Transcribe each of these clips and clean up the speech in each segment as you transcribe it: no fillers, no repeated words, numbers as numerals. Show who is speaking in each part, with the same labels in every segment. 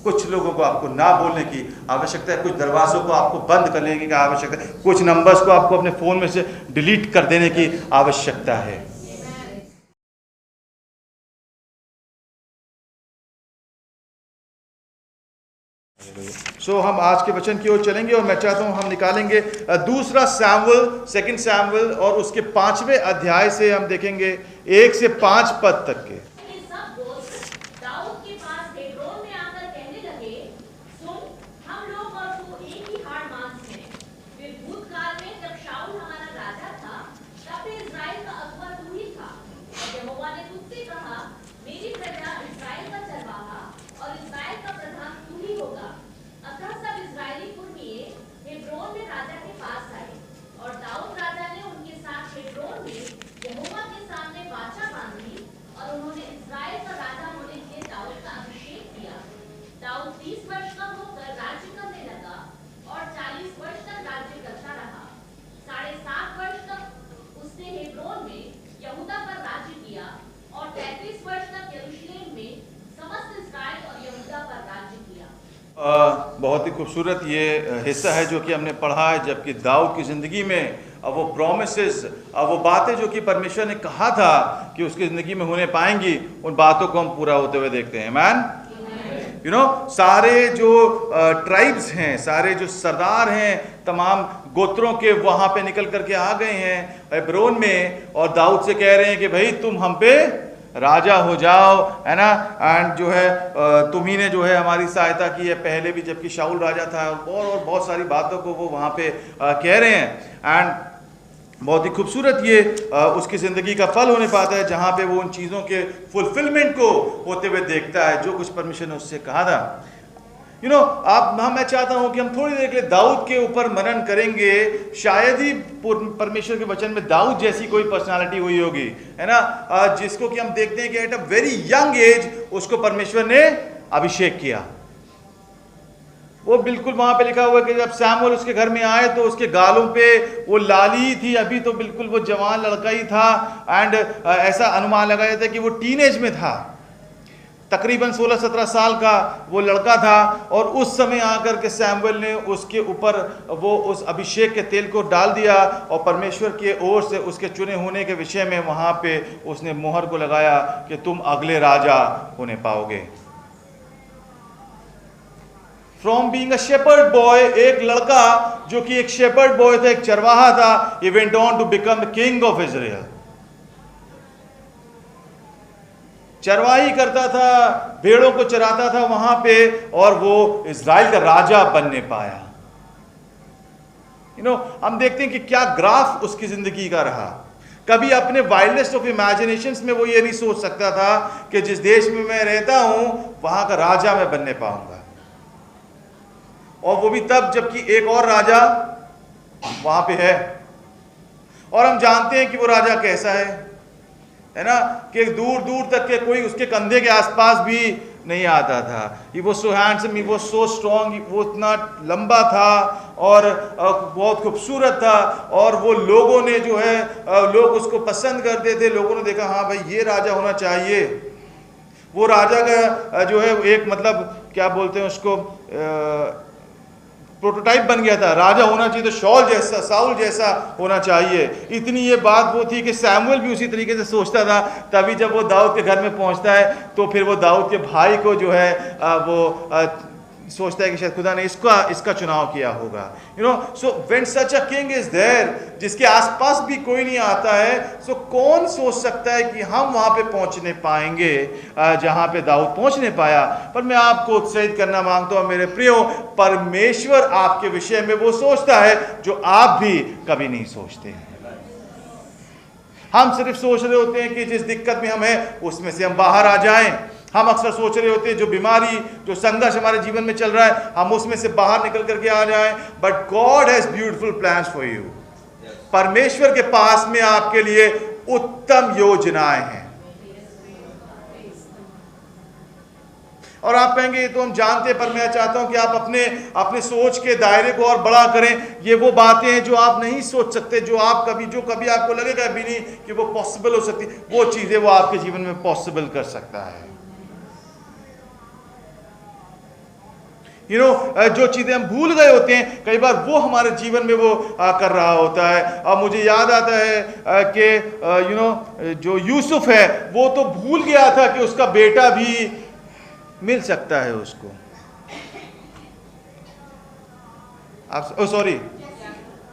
Speaker 1: कुछ लोगों को आपको ना बोलने की आवश्यकता है, कुछ दरवाज़ों को आपको बंद कर लेने की आवश्यकता है, कुछ नंबर्स को आपको अपने फ़ोन में से डिलीट कर देने की आवश्यकता है। हम आज के वचन की ओर चलेंगे और मैं चाहता हूं हम निकालेंगे दूसरा सैमुएल, सेकंड सैमुएल, और उसके 5वें अध्याय से हम देखेंगे 1 से 5 पद तक के। बहुत ही खूबसूरत ये हिस्सा है जो कि हमने पढ़ा है, जबकि दाऊद की ज़िंदगी में अब वो प्रोमिसेस, अब वो बातें जो कि परमेश्वर ने कहा था कि उसकी ज़िंदगी में होने पाएंगी, उन बातों को हम पूरा होते हुए देखते हैं। मैन यू नो, सारे जो ट्राइब्स हैं, सारे जो सरदार हैं तमाम गोत्रों के, वहाँ पे निकल करके आ गए हैं हेब्रोन में, और दाऊद से कह रहे हैं कि भाई तुम हम पे राजा हो जाओ, है ना, एंड जो है तुम ही ने जो है हमारी सहायता की है पहले भी जबकि शाऊल राजा था, और बहुत सारी बातों को वो वहाँ पे कह रहे हैं। एंड बहुत ही खूबसूरत ये उसकी ज़िंदगी का फल होने पाता है, जहाँ पे वो उन चीज़ों के फुलफिलमेंट को होते हुए देखता है जो कुछ परमेश्वर ने उससे कहा था। यू नो, मैं चाहता हूं कि हम थोड़ी देर के लिए दाऊद के ऊपर मनन करेंगे। शायद ही परमेश्वर के वचन में दाऊद जैसी कोई पर्सनालिटी हुई होगी, है ना, जिसको कि हम देखते हैं कि at a very young age उसको परमेश्वर ने अभिषेक किया। वो बिल्कुल वहां पे लिखा हुआ है कि जब सैमुएल उसके घर में आए तो उसके गालों पे वो लाली थी, अभी तो बिल्कुल वो जवान लड़का ही था, एंड ऐसा अनुमान लगाया था कि वो टीनेज में था, तकरीबन 16-17 साल का वो लड़का था। और उस समय आकर के सैमुएल ने उसके ऊपर वो उस अभिषेक के तेल को डाल दिया, और परमेश्वर की ओर से उसके चुने होने के विषय में वहाँ पे उसने मोहर को लगाया कि तुम अगले राजा होने पाओगे। From being a shepherd boy, एक लड़का जो कि एक शेपर्ड बॉय था, एक चरवाहा था, he went on to become the king of Israel. चरवाही करता था, भेड़ों को चराता था वहां पे, और वो इजराइल का राजा बनने पाया। यू नो, हम देखते हैं कि क्या ग्राफ उसकी जिंदगी का रहा। कभी अपने वाइल्डेस्ट ऑफ इमेजिनेशंस में वो ये नहीं सोच सकता था कि जिस देश में मैं रहता हूं वहां का राजा मैं बनने पाऊंगा, और वो भी तब जबकि एक और राजा वहां पे है। और हम जानते हैं कि वो राजा कैसा है ना, कि दूर दूर तक के कोई उसके कंधे के आसपास भी नहीं आता था। ही वो सो हैंडसम, ही वो सो स्ट्रॉन्ग, वो इतना लंबा था और बहुत खूबसूरत था, और वो लोगों ने जो है लोग उसको पसंद करते थे। लोगों ने देखा हाँ भाई ये राजा होना चाहिए। वो राजा का जो है एक मतलब क्या बोलते हैं उसको, प्रोटोटाइप बन गया था। राजा होना चाहिए तो साउल जैसा होना चाहिए। इतनी ये बात वो थी कि सैमुएल भी उसी तरीके से सोचता था। तभी जब वो दाऊद के घर में पहुंचता है तो फिर वो दाऊद के भाई को जो है वो सोचता है कि शायद खुदा ने इसका चुनाव किया होगा। You know, so when such a king is there, जिसके आसपास भी कोई नहीं आता है, सो कौन सोच सकता है कि हम वहां पे पहुंचने पाएंगे जहां पे दाऊद पहुंचने पाया। पर मैं आपको उत्साहित करना मांगता हूं मेरे प्रियो, परमेश्वर आपके विषय में वो सोचता है जो आप भी कभी नहीं सोचते हैं। हम सिर्फ सोच रहे होते हैं कि जिस दिक्कत में हम हैं उसमें से हम बाहर आ जाएं। हम अक्सर सोच रहे होते हैं जो बीमारी, जो संघर्ष हमारे जीवन में चल रहा है, हम उसमें से बाहर निकल करके आ जाएं। But God has beautiful plans for you. परमेश्वर के पास में आपके लिए उत्तम योजनाएं हैं। और आप कहेंगे ये तो हम जानते हैं, पर मैं चाहता हूं कि आप अपने सोच के दायरे को और बड़ा करें। ये वो बातें हैं जो आप नहीं सोच सकते, जो कभी आपको लगेगा भी नहीं कि वो पॉसिबल हो सकती, वो चीजें वो आपके जीवन में पॉसिबल कर सकता है। जो चीज़ें हम भूल गए होते हैं, कई बार वो हमारे जीवन में वो कर रहा होता है। अब मुझे याद आता है कि जो यूसुफ है वो तो भूल गया था कि उसका बेटा भी मिल सकता है उसको। आप सॉरी,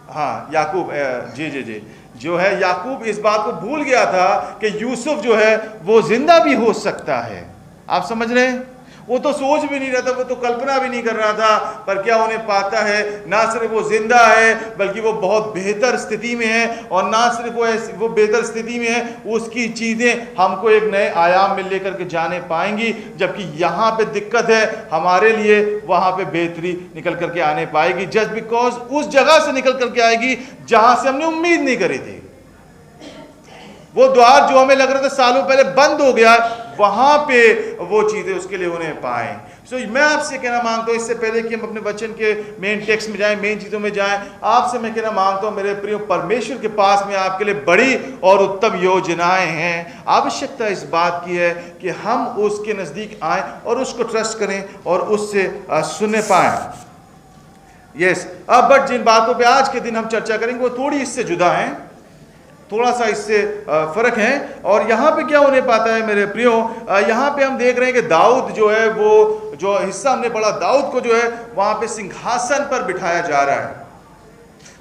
Speaker 1: हाँ, याकूब, जी, जो है याकूब इस बात को भूल गया था कि यूसुफ जो है वो जिंदा भी हो सकता है। आप समझ रहे हैं? वो तो सोच भी नहीं रहा था, वो तो कल्पना भी नहीं कर रहा था, पर क्या उन्हें पाता है, ना सिर्फ वो जिंदा है बल्कि वो बहुत बेहतर स्थिति में है, और ना सिर्फ वो बेहतर स्थिति में है, उसकी चीज़ें हमको एक नए आयाम में लेकर के जाने पाएंगी। जबकि यहाँ पे दिक्कत है हमारे लिए, वहाँ पे बेहतरी निकल करके आने पाएगी, जस्ट बिकॉज उस जगह से निकल करके आएगी जहाँ से हमने उम्मीद नहीं करी थी। वो द्वार जो हमें लग रहा था सालों पहले बंद हो गया, वहां पे वो चीजें उसके लिए उन्हें पाएं। मैं आपसे कहना मांगता हूं, इससे पहले कि हम अपने वचन के मेन टेक्स्ट में जाएं, मेन चीजों में जाएं, आपसे मैं कहना मांगता हूं मेरे प्रिय, परमेश्वर के पास में आपके लिए बड़ी और उत्तम योजनाएं हैं। आवश्यकता इस बात की है कि हम उसके नजदीक आएं और उसको ट्रस्ट करें और उससे सुनने पाएं। यस, अब बट जिन बातों पे आज के दिन हम चर्चा करेंगे वो थोड़ी इससे जुदा हैं, थोड़ा सा इससे फर्क है। और यहाँ पे क्या होने पाता है मेरे प्रियो, यहाँ पे हम देख रहे हैं कि दाऊद जो है, वो जो हिस्सा हमने पढ़ा, दाऊद को जो है वहाँ पे सिंहासन पर बिठाया जा रहा है।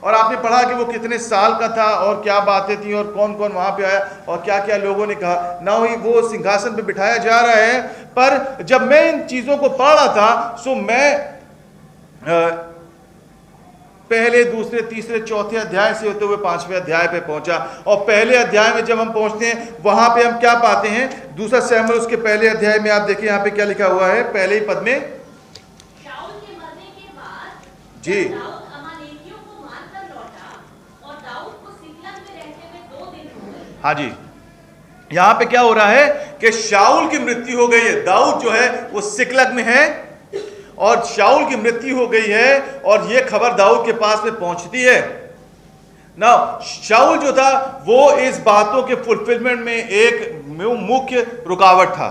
Speaker 1: और आपने पढ़ा कि वो कितने साल का था और क्या बातें थी और कौन कौन वहाँ पे आया और क्या क्या लोगों ने कहा। ना ही वो सिंहासन पे बिठाया जा रहा है, पर जब मैं इन चीज़ों को पढ़ रहा था, सो मैं पहले, दूसरे, तीसरे, चौथे अध्याय से होते हुए 5वें अध्याय पे पहुंचा। और पहले अध्याय में जब हम पहुंचते हैं, वहां पे हम क्या पाते हैं? दूसरा शमूएल उसके पहले अध्याय में आप देखिए यहाँ पे क्या लिखा हुआ है, पहले ही पद में,
Speaker 2: शाऊल के मरने के बाद
Speaker 1: जी,
Speaker 2: दाऊद अमालेकियों को मारकर लौटा और दाऊद को सिकलग में रहते हुए 2 दिन हो गए।
Speaker 1: हाँ जी, यहाँ पे क्या हो रहा है कि शाऊल की मृत्यु हो गई है। दाऊद जो है वो सिकलग में है और शाऊल की मृत्यु हो गई है, और ये खबर दाऊद के पास में पहुंचती है ना। शाऊल जो था वो इस बातों के फुलफिलमेंट में एक मुख्य रुकावट था।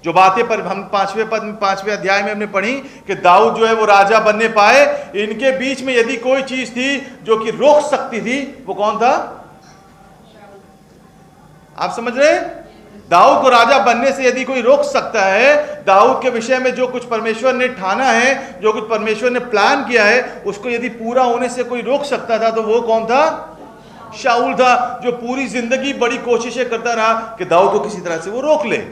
Speaker 1: जो बातें पर हम 5वें अध्याय में हमने पढ़ी कि दाऊद जो है वो राजा बनने पाए, इनके बीच में यदि कोई चीज थी जो कि रोक सकती थी, वो कौन था? आप समझ रहे हैं? दाऊद को राजा बनने से यदि कोई रोक सकता है, दाऊद के विषय में जो कुछ परमेश्वर ने ठाना है, जो कुछ परमेश्वर ने प्लान किया है, उसको यदि पूरा होने से कोई रोक सकता था, तो वो कौन था? शाऊल था, जो पूरी जिंदगी बड़ी कोशिशें करता रहा कि दाऊद को किसी तरह से वो रोक ले।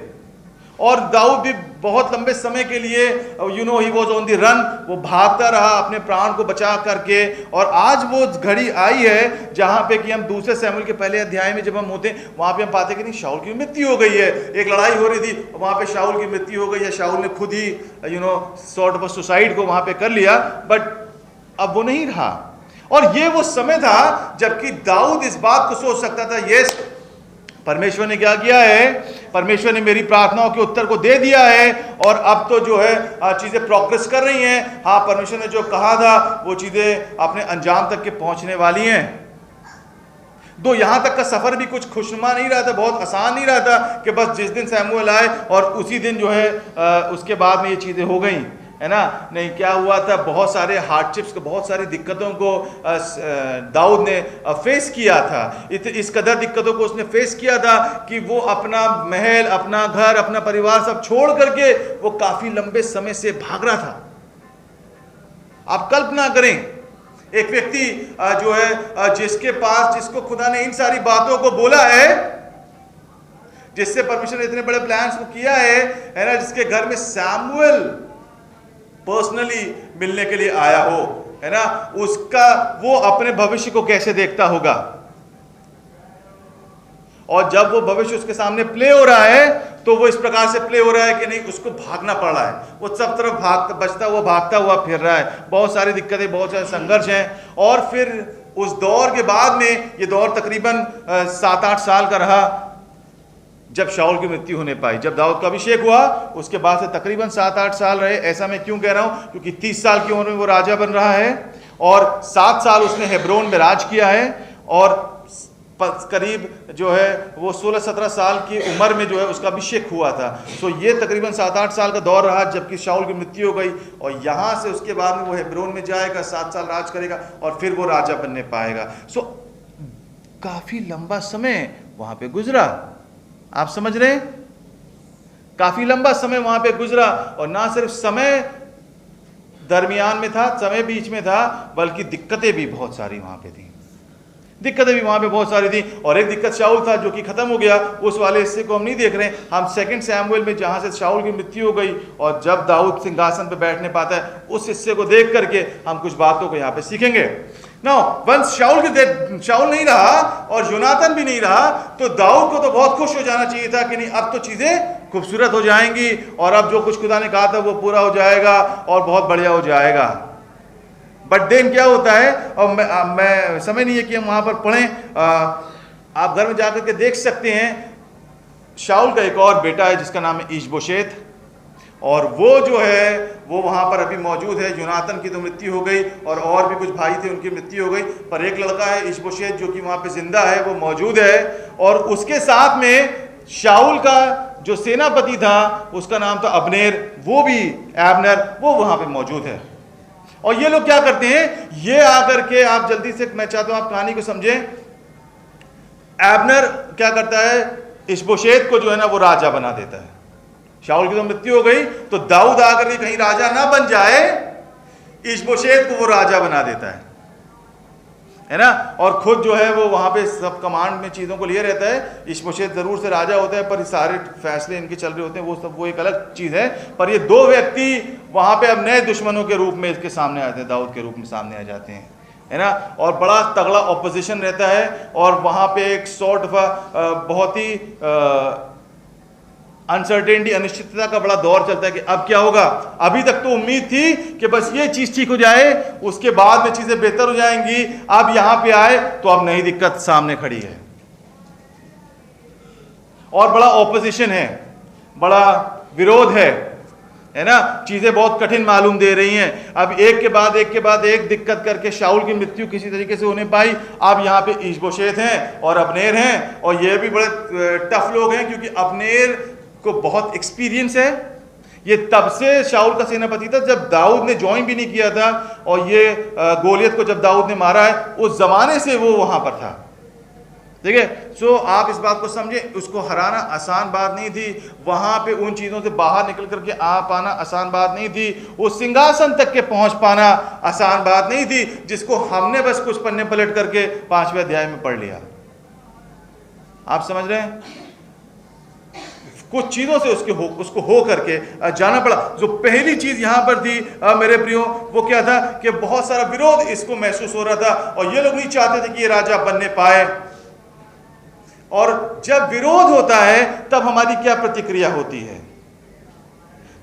Speaker 1: और दाऊद भी बहुत लंबे समय के लिए he was on the run, वो भागता रहा अपने प्राण को बचा करके। और आज वो घड़ी आई है जहां पे कि हम दूसरे शमूएल के पहले अध्याय में जब हम होते हैं, वहां पे हम पाते कि नहीं, शाऊल की मृत्यु हो गई है। एक लड़ाई हो रही थी, वहां पे शाऊल की मृत्यु हो गई है, शाऊल ने खुद ही सॉर्ट ऑफ सुसाइड को वहां पे कर लिया, बट अब वो नहीं रहा। और ये वो समय था जबकि दाऊद इस बात को सोच सकता था, यस, परमेश्वर ने क्या किया है, परमेश्वर ने मेरी प्रार्थनाओं के उत्तर को दे दिया है, और अब तो जो है चीजें प्रोग्रेस कर रही हैं। हाँ, परमेश्वर ने जो कहा था वो चीजें अपने अंजाम तक के पहुंचने वाली हैं। दो यहाँ तक का सफर भी कुछ खुशनुमा नहीं रहा था, बहुत आसान नहीं रहा था कि बस जिस दिन शमूएल आए और उसी दिन जो है उसके बाद में ये चीजें हो गई, है ना। नहीं, क्या हुआ था, बहुत सारे हार्डशिप्स को, बहुत सारी दिक्कतों को दाऊद ने फेस किया था। इस कदर दिक्कतों को उसने फेस किया था कि वो अपना महल, अपना घर, अपना परिवार सब छोड़ करके वो काफी लंबे समय से भाग रहा था। आप कल्पना करें, एक व्यक्ति जो है जिसके पास, जिसको खुदा ने इन सारी बातों को बोला है, जिससे परमेश्वर ने इतने बड़े प्लान्स को किया है ना, जिसके घर में शमूएल पर्सनली मिलने के लिए आया हो, है ना, उसका वो अपने भविष्य को कैसे देखता होगा। और जब वो भविष्य उसके सामने प्ले हो रहा है, तो वो इस प्रकार से प्ले हो रहा है कि नहीं, उसको भागना पड़ रहा है, वो सब तरफ बचता हुआ फिर रहा है, बहुत सारी दिक्कतें, बहुत सारे संघर्ष हैं। और फिर उस दौर के बाद में, ये दौर तकरीबन 7-8 साल का रहा, जब शाऊल की मृत्यु होने पाई। जब दाऊद का अभिषेक हुआ उसके बाद से तकरीबन 7-8 साल रहे। ऐसा मैं क्यों कह रहा हूं, क्योंकि 30 साल की उम्र में वो राजा बन रहा है और 7 साल उसने हेब्रोन में राज किया है, और करीब जो है वो 16-17 साल की उम्र में जो है उसका अभिषेक हुआ था। सो ये तकरीबन 7-8 साल का दौर रहा जबकि शाऊल की मृत्यु हो गई, और यहाँ से उसके बाद में वो हेब्रोन में जाएगा, 7 साल राज करेगा और फिर वो राजा बनने पाएगा। सो काफ़ी लंबा समय वहाँ पे गुजरा, आप समझ रहे हैं, काफ़ी लंबा समय वहाँ पे गुजरा। और ना सिर्फ समय दरमियान में था, समय बीच में था, बल्कि दिक्कतें भी बहुत सारी वहाँ पे थी, दिक्कतें भी वहाँ पे बहुत सारी थी। और एक दिक्कत शाऊल था जो कि ख़त्म हो गया, उस वाले हिस्से को हम नहीं देख रहे हैं। हम 2 सैमुएल में जहाँ से शाऊल की मृत्यु हो गई और जब दाऊद सिंहासन पे बैठने पाता है, उस हिस्से को देख करके हम कुछ बातों को यहाँ पे सीखेंगे। नाउ वंस शाऊल नहीं रहा और योनातान भी नहीं रहा, तो दाऊद को तो बहुत खुश हो जाना चाहिए था कि नहीं, अब तो चीज़ें खूबसूरत हो जाएंगी और अब जो कुछ खुदा ने कहा था वो पूरा हो जाएगा और बहुत बढ़िया हो जाएगा। बट देन क्या होता है, और मैं समय नहीं है कि हम वहाँ पर पढ़ें, आप घर में जाकर के देख सकते हैं। शाऊल का एक और बेटा है जिसका नाम है ईशबोशेत, और वो जो है वो वहाँ पर अभी मौजूद है। योनातान की तो मृत्यु हो गई और भी कुछ भाई थे उनकी मृत्यु हो गई, पर एक लड़का है ईशबोशेत जो कि वहाँ पे जिंदा है, वो मौजूद है। और उसके साथ में शाऊल का जो सेनापति था उसका नाम था अबनेर, वो भी एबनर, वो वहाँ पे मौजूद है। और ये लोग क्या करते हैं, ये आकर के, आप जल्दी से, मैं चाहता हूं आप कहानी को समझें। एबनर क्या करता है, इशबोशेत को जो है ना वो राजा बना देता है। शाऊल की तो मृत्यु हो गई, तो दाऊद आकर के कहीं राजा ना बन जाए, इशबोशेत को वो राजा बना देता है ना। और खुद जो है वो वहां पे सब कमांड में चीजों को लिए रहता है। इशबोशेत जरूर से राजा होता है, पर सारे फैसले इनके चल रहे होते हैं, वो एक अलग चीज है। पर ये 2 व्यक्ति वहां पे अब नए दुश्मनों के रूप में इसके सामने आते हैं, दाऊद के रूप में सामने आ जाते हैं, है ना। और बड़ा तगड़ा ऑपोजिशन रहता है, और वहां पे एक सॉर्ट ऑफ बहुत ही अनसर्टेनिटी, अनिश्चितता का बड़ा दौर चलता है कि अब क्या होगा। अभी तक तो उम्मीद थी कि बस ये चीज ठीक हो जाए, उसके बाद में चीजें बेहतर हो जाएंगी। अब यहां पे आए तो अब नई दिक्कत सामने खड़ी है, और बड़ा ऑपोजिशन है, बड़ा विरोध है ना। चीजें बहुत कठिन मालूम दे रही हैं। अब एक के बाद एक दिक्कत करके शाऊल की मृत्यु किसी तरीके से होने पाई। अब यहाँ पे ईशबोशेत हैं और अबनेर हैं, और ये भी बड़े टफ लोग हैं, क्योंकि अबनेर को बहुत एक्सपीरियंस है। ये तब से शाऊल का सेनापति था जब दाऊद ने ज्वाइन भी नहीं किया था, और ये गोलियत को जब दाऊद ने मारा है, उस जमाने से वो वहां पर था, ठीक है। सो आप इस बात को समझें, उसको हराना आसान बात नहीं थी, वहां पे उन चीजों से बाहर निकल करके आ पाना आसान बात नहीं थी, उस सिंहासन तक के पहुंच पाना आसान बात नहीं थी, जिसको हमने बस कुछ पन्ने पलट करके 5वें अध्याय में पढ़ लिया। आप समझ रहे हैं, कुछ चीजों से उसको हो करके जाना पड़ा। जो पहली चीज यहां पर थी मेरे प्रियो, वो क्या था कि बहुत सारा विरोध इसको महसूस हो रहा था, और ये लोग नहीं चाहते थे कि ये राजा बनने पाए। और जब विरोध होता है तब हमारी क्या प्रतिक्रिया होती है,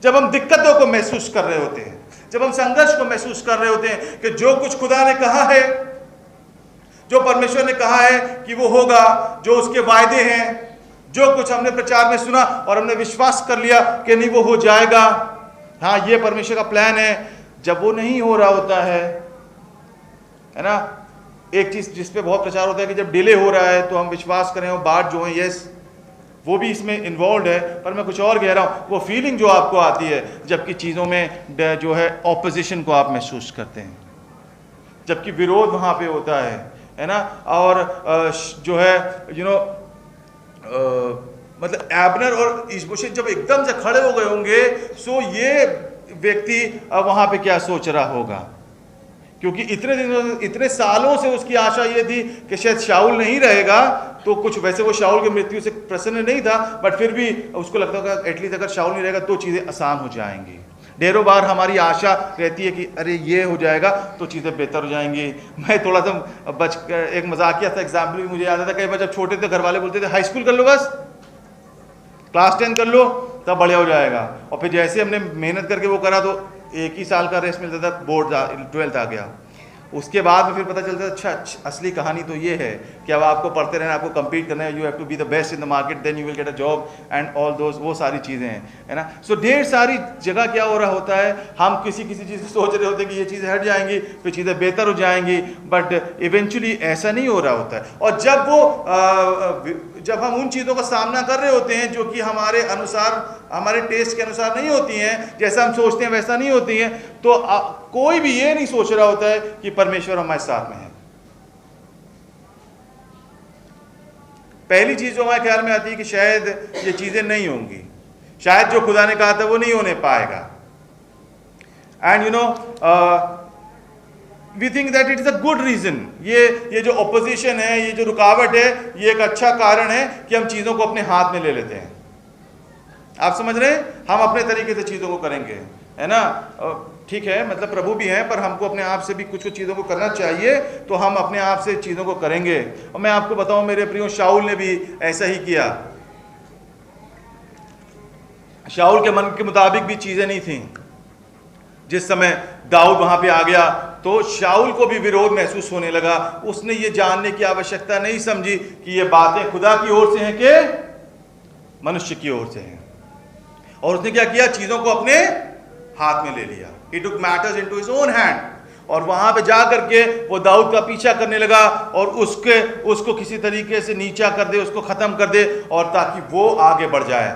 Speaker 1: जब हम दिक्कतों को महसूस कर रहे होते हैं, जब हम संघर्ष को महसूस कर रहे होते हैं कि जो कुछ खुदा ने कहा है, जो परमेश्वर ने कहा है कि वो होगा, जो उसके वायदे हैं, जो कुछ हमने प्रचार में सुना और हमने विश्वास कर लिया कि नहीं वो हो जाएगा, हाँ ये परमेश्वर का प्लान है, जब वो नहीं हो रहा होता है ना। एक चीज जिस पे बहुत प्रचार होता है कि जब डिले हो रहा है तो हम विश्वास करें, वो बात जो है, यस वो भी इसमें इन्वॉल्व है, पर मैं कुछ और कह रहा हूं, वो फीलिंग जो आपको आती है जबकि चीजों में जो है ऑपोजिशन को आप महसूस करते हैं, जबकि विरोध वहां पे होता है ना। और जो है मतलब एबनर और ईशबोशेत जब एकदम से खड़े हो गए होंगे, सो ये व्यक्ति वहां पे क्या सोच रहा होगा, क्योंकि इतने सालों से उसकी आशा ये थी कि शायद शाऊल नहीं रहेगा, तो कुछ वैसे वो शाऊल की मृत्यु से प्रसन्न नहीं था, बट फिर भी उसको लगता होगा एटलीस्ट अगर शाऊल नहीं रहेगा तो चीज़ें आसान हो जाएंगी। ढेरों बार हमारी आशा रहती है कि अरे ये हो जाएगा तो चीज़ें बेहतर हो जाएंगी। मैं थोड़ा सा एक मजाकिया सा एग्जाम्पल भी मुझे याद आता, कई बार जब छोटे थे घर वाले बोलते थे हाई स्कूल कर लो, बस क्लास 10 कर लो तब बढ़िया हो जाएगा, और फिर जैसे हमने मेहनत करके वो करा तो 1 ही साल का रेस्ट मिलता था, बोर्ड 12th आ गया। उसके बाद में फिर पता चलता है अच्छा असली कहानी तो ये है कि अब आपको पढ़ते रहना, आपको compete करना है, you have to be the best in the market, then you will get a job and all those, वो सारी चीज़ें हैं, है ना। सो ढेर सारी जगह क्या हो रहा होता है, हम किसी चीज़ से सोच रहे होते हैं कि ये चीज़ें हट जाएंगी, फिर चीज़ें बेहतर हो जाएंगी, बट इवेंचुअली ऐसा नहीं हो रहा होता है। और जब हम उन चीज़ों का सामना कर रहे होते हैं जो कि हमारे अनुसार, हमारे टेस्ट के अनुसार नहीं होती हैं, जैसा हम सोचते हैं वैसा नहीं होती हैं, तो कोई भी ये नहीं सोच रहा होता है कि परमेश्वर हमारे साथ में है। पहली चीज जो हमारे ख्याल में आती है कि शायद ये चीजें नहीं होंगी, शायद जो खुदा ने कहा था वो नहीं होने पाएगा। And you know we think that it is a good reason. ये जो ऑपोजिशन है, ये जो रुकावट है, ये एक अच्छा कारण है कि हम चीजों को अपने हाथ में ले लेते हैं। आप समझ रहे हैं, हम अपने तरीके से चीजों को करेंगे, है ना। ठीक है, मतलब प्रभु भी हैं, पर हमको अपने आप से भी कुछ चीज़ों को करना चाहिए, तो हम अपने आप से चीज़ों को करेंगे। और मैं आपको बताऊं मेरे प्रियो, शाऊल ने भी ऐसा ही किया। शाऊल के मन के मुताबिक भी चीज़ें नहीं थीं। जिस समय दाऊद वहां पे आ गया तो शाऊल को भी विरोध महसूस होने लगा। उसने ये जानने की आवश्यकता नहीं समझी कि ये बातें खुदा की ओर से हैं कि मनुष्य की ओर से हैं, और उसने क्या किया, चीज़ों को अपने हाथ में ले लिया। He took matters into his own hand, और वहां पे जा करके वो दाऊद का पीछा करने लगा और उसको किसी तरीके से नीचा कर दे, उसको खत्म कर दे, और ताकि वो आगे बढ़ जाए।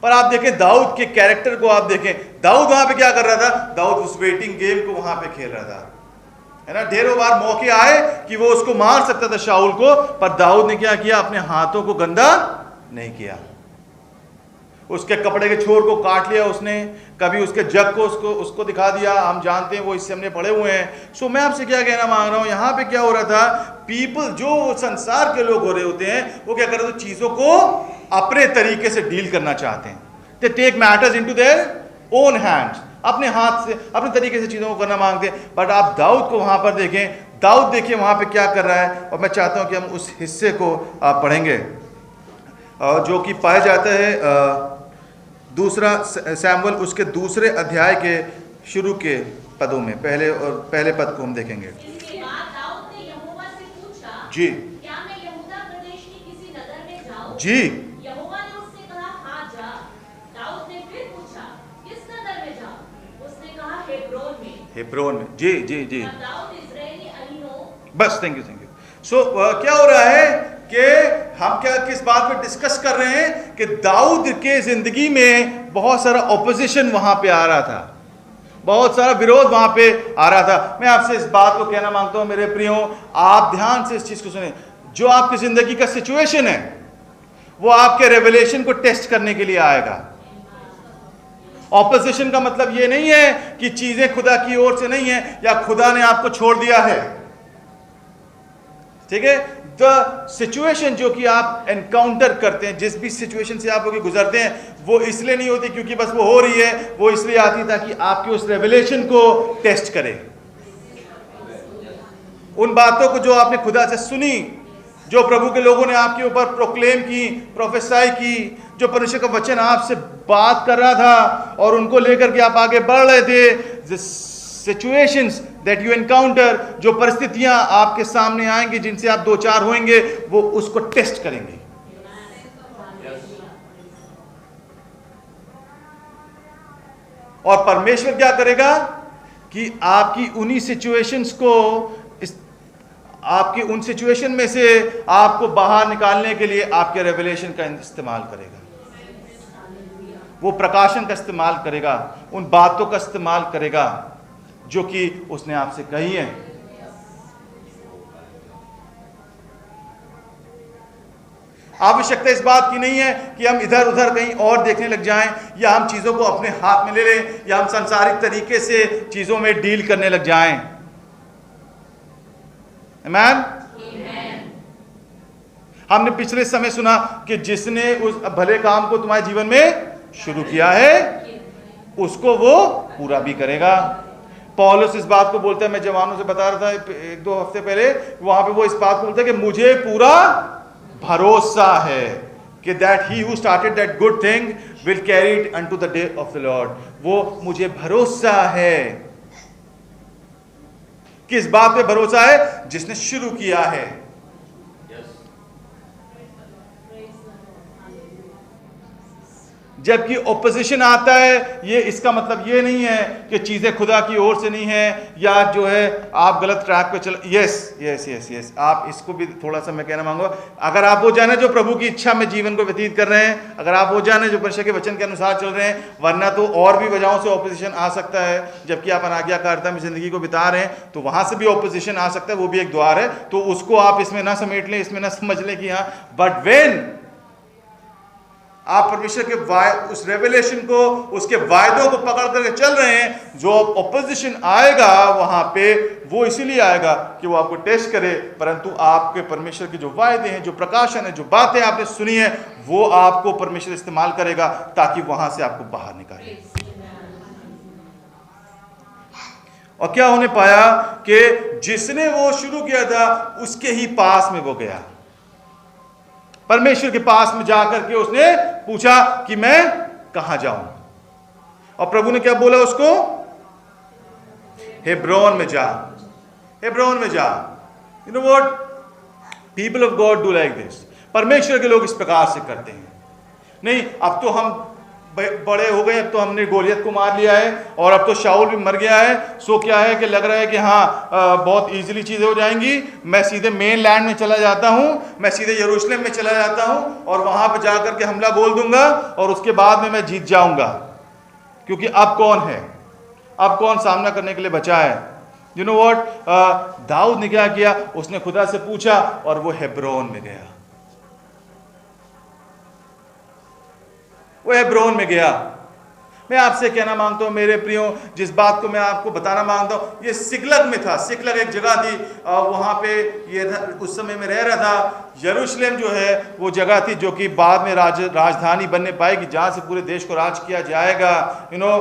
Speaker 1: पर आप देखें दाऊद के कैरेक्टर को, आप देखें दाऊद वहां पे क्या कर रहा था। दाऊद उस वेटिंग गेम को वहां पे खेल रहा था, है ना। ढेरों बार मौके आए कि वो उसको मार सकता था शाऊल को, पर दाऊद ने क्या किया, अपने हाथों को गंदा नहीं किया। उसके कपड़े के छोर को काट लिया उसने, कभी उसके जग को उसको दिखा दिया। हम जानते हैं, वो इससे हमने पढ़े हुए हैं। सो मैं आपसे क्या कहना मांग रहा हूं, यहाँ पे क्या हो रहा था, पीपल जो संसार के लोग हो रहे होते हैं, वो क्या कर रहे थे, चीजों को अपने तरीके से डील करना चाहते हैं। They take matters into their own hands, अपने हाथ से, अपने तरीके से चीजों को करना मांगते हैं। बट आप दाऊद को वहां पर देखें, दाऊद देखिए वहां पे क्या कर रहा है, और मैं चाहता हूं कि हम उस हिस्से को आप पढ़ेंगे जो कि पाया जाता है दूसरा सैमुअल उसके दूसरे अध्याय के शुरू के पदों में। पहले पद को हम देखेंगे।
Speaker 2: इसके बाद दाऊद ने यहोवा से पूछा,
Speaker 1: जी,
Speaker 2: क्या मैं यहूदा प्रदेश की किसी नगर में जाऊं?
Speaker 1: जी।
Speaker 2: यहोवा ने उससे कहा, हाँ जा। दाऊद ने फिर पूछा, किस नगर में जाऊं? उसने कहा, हेब्रोन में। जी जी जी। दाऊद इस्राएली अहीनो।
Speaker 1: बस, थैंक यू। सो क्या हो रहा है कि हम किस बात पे डिस्कस कर रहे हैं कि दाऊद के जिंदगी में बहुत सारा ऑपोजिशन वहां पे आ रहा था, बहुत सारा विरोध वहां पे आ रहा था। मैं आपसे इस बात को कहना मांगता हूं मेरे प्रियो, आप ध्यान से इस चीज को सुने। जो आपकी जिंदगी का सिचुएशन है, वो आपके रेवलेशन को टेस्ट करने के लिए आएगा। ऑपोजिशन का मतलब ये नहीं है कि चीजें खुदा की ओर से नहीं है या खुदा ने आपको छोड़ दिया है, ठीक है। द सिचुएशन जो कि आप एनकाउंटर करते हैं, जिस भी सिचुएशन से आप लोग गुजरते हैं, वो इसलिए नहीं होती क्योंकि बस वो हो रही है, वो इसलिए आती है ताकि आपके उस रेवलेशन को टेस्ट करे। उन बातों को जो आपने खुदा से सुनी, जो प्रभु के लोगों ने आपके ऊपर प्रोक्लेम की, प्रोफेसाई की, जो परमेश्वर का वचन आपसे बात कर रहा था और उनको लेकर के आप आगे बढ़ रहे थे। सिचुएशंस दैट यू एनकाउंटर, जो परिस्थितियां आपके सामने आएंगी, जिनसे आप दो चार होंगे, वो उसको टेस्ट करेंगे। और परमेश्वर क्या करेगा कि आपकी उन्हीं सिचुएशंस को, आपकी उन सिचुएशन में से आपको बाहर निकालने के लिए आपके रेवलेशन का इस्तेमाल करेगा, वो प्रकाशन का इस्तेमाल करेगा, उन बातों का इस्तेमाल करेगा जो कि उसने आपसे कही है। आवश्यकता इस बात की नहीं है कि हम इधर उधर कहीं और देखने लग जाएं, या हम चीजों को अपने हाथ में ले लें, या हम सांसारिक तरीके से चीजों में डील करने लग जाएं। आमीन। हमने पिछले समय सुना कि जिसने उस भले काम को तुम्हारे जीवन में शुरू किया है, उसको वो पूरा भी करेगा। पौलुस इस बात को बोलता है, मैं जवानों से बता रहा था एक दो हफ्ते पहले, वहां पे वो इस बात को बोलता है कि मुझे पूरा भरोसा है कि that he who started that good thing will carry it unto the day of the Lord. वो मुझे भरोसा है किस बात पे भरोसा है? जिसने शुरू किया है। जबकि ओपोजिशन आता है, ये इसका मतलब ये नहीं है कि चीजें खुदा की ओर से नहीं है या जो है आप गलत ट्रैक पे चल। यस यस यस यस, आप इसको भी थोड़ा सा मैं कहना मांगूंगा। अगर आप वो जाने जो प्रभु की इच्छा में जीवन को व्यतीत कर रहे हैं, अगर आप वो जाने जो परमेश्वर के वचन के अनुसार चल रहे हैं, वरना तो और भी वजहों से ओपोजिशन आ सकता है। जबकि आप अनाज्ञाकारिता में जिंदगी को बिता रहे हैं तो वहां से भी ओपोजिशन आ सकता है, वो भी एक द्वार है। तो उसको आप इसमें ना समेट लें, इसमें ना समझ लें कि हाँ, बट वेन आप परमेश्वर के उस रेवलेशन को, उसके वायदों को पकड़ करके चल रहे हैं, जो ऑपोजिशन आएगा वहां पे वो इसीलिए आएगा कि वो आपको टेस्ट करे। परंतु आपके परमेश्वर के जो वायदे हैं, जो प्रकाशन है, जो बातें आपने सुनी है, वो आपको परमेश्वर इस्तेमाल करेगा ताकि वहां से आपको बाहर निकाले। और क्या होने पाया कि जिसने वो शुरू किया था उसके ही पास में वो गया, परमेश्वर के पास में जाकर के उसने पूछा कि मैं कहां जाऊं। और प्रभु ने क्या बोला उसको? हेब्रोन में जा, हेब्रोन में जा। You know what, people of God do like this. परमेश्वर के लोग इस प्रकार से करते हैं। नहीं, अब तो हम बड़े हो गए, अब तो हमने गोलियत को मार लिया है और अब तो शाऊल भी मर गया है, सो क्या है कि लग रहा है कि हाँ बहुत इजीली चीज़ें हो जाएंगी, मैं सीधे मेन लैंड में चला जाता हूँ, मैं सीधे यरूशलेम में चला जाता हूँ और वहाँ पर जा कर के हमला बोल दूंगा और उसके बाद में मैं जीत जाऊँगा। क्योंकि अब कौन है, अब कौन सामना करने के लिए बचा है? यू नो व्हाट, दाऊद ने क्या किया? उसने खुदा से पूछा और वो हेब्रोन में गया, वो हेब्रोन में गया। मैं आपसे कहना मांगता हूं मेरे प्रियो, जिस बात को मैं आपको बताना मांगता हूं, ये सिकलग में था। सिकलग एक जगह थी, वहां पे ये उस समय में रह रहा था। यरूशलेम जो है वो जगह थी जो कि बाद में राजधानी बनने पाएगी, जहां से पूरे देश को राज किया जाएगा। यू नो,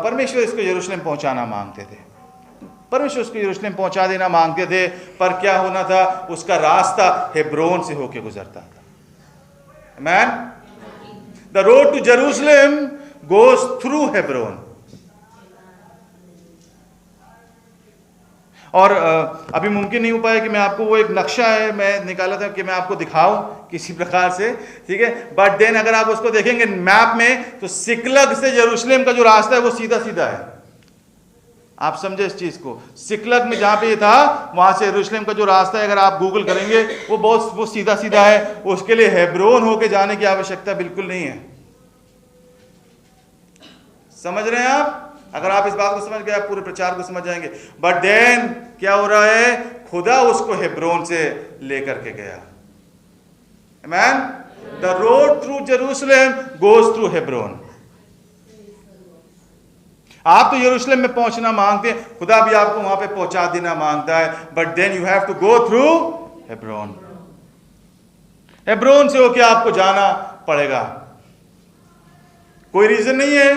Speaker 1: परमेश्वर इसको यरूशलेम पहुंचाना मांगते थे, परमेश्वर उसको यरूशलेम पहुंचा देना मांगते थे। पर क्या होना था, उसका रास्ता हेब्रोन से होकर गुजरता था। आमीन। The road to Jerusalem goes through Hebron. और अभी मुमकिन नहीं हो पाया कि मैं आपको, वो एक नक्शा है मैं निकाला था कि मैं आपको दिखाऊं किसी प्रकार से, ठीक है। बट देन अगर आप उसको देखेंगे मैप में तो सिकलग से यरूशलेम का जो रास्ता है वो सीधा सीधा है। आप समझे इस चीज को? सिकलग में जहां पे ये था, वहां से यरूशलेम का जो रास्ता है, अगर आप गूगल करेंगे वो सीधा सीधा है। उसके लिए हेब्रोन होके जाने की आवश्यकता बिल्कुल नहीं है। समझ रहे हैं आप? अगर आप इस बात को समझ गए, आप पूरे प्रचार को समझ जाएंगे। बट देन क्या हो रहा है, खुदा उसको हेब्रोन से लेकर के गया। आमीन। The road through Jerusalem goes through Hebron. आप तो यरूशलेम में पहुंचना मांगते हैं, खुदा भी आपको वहां पे पहुंचा देना मांगता है। But then you have to go through Hebron. Hebron से होके आपको जाना पड़ेगा। कोई रीजन नहीं है,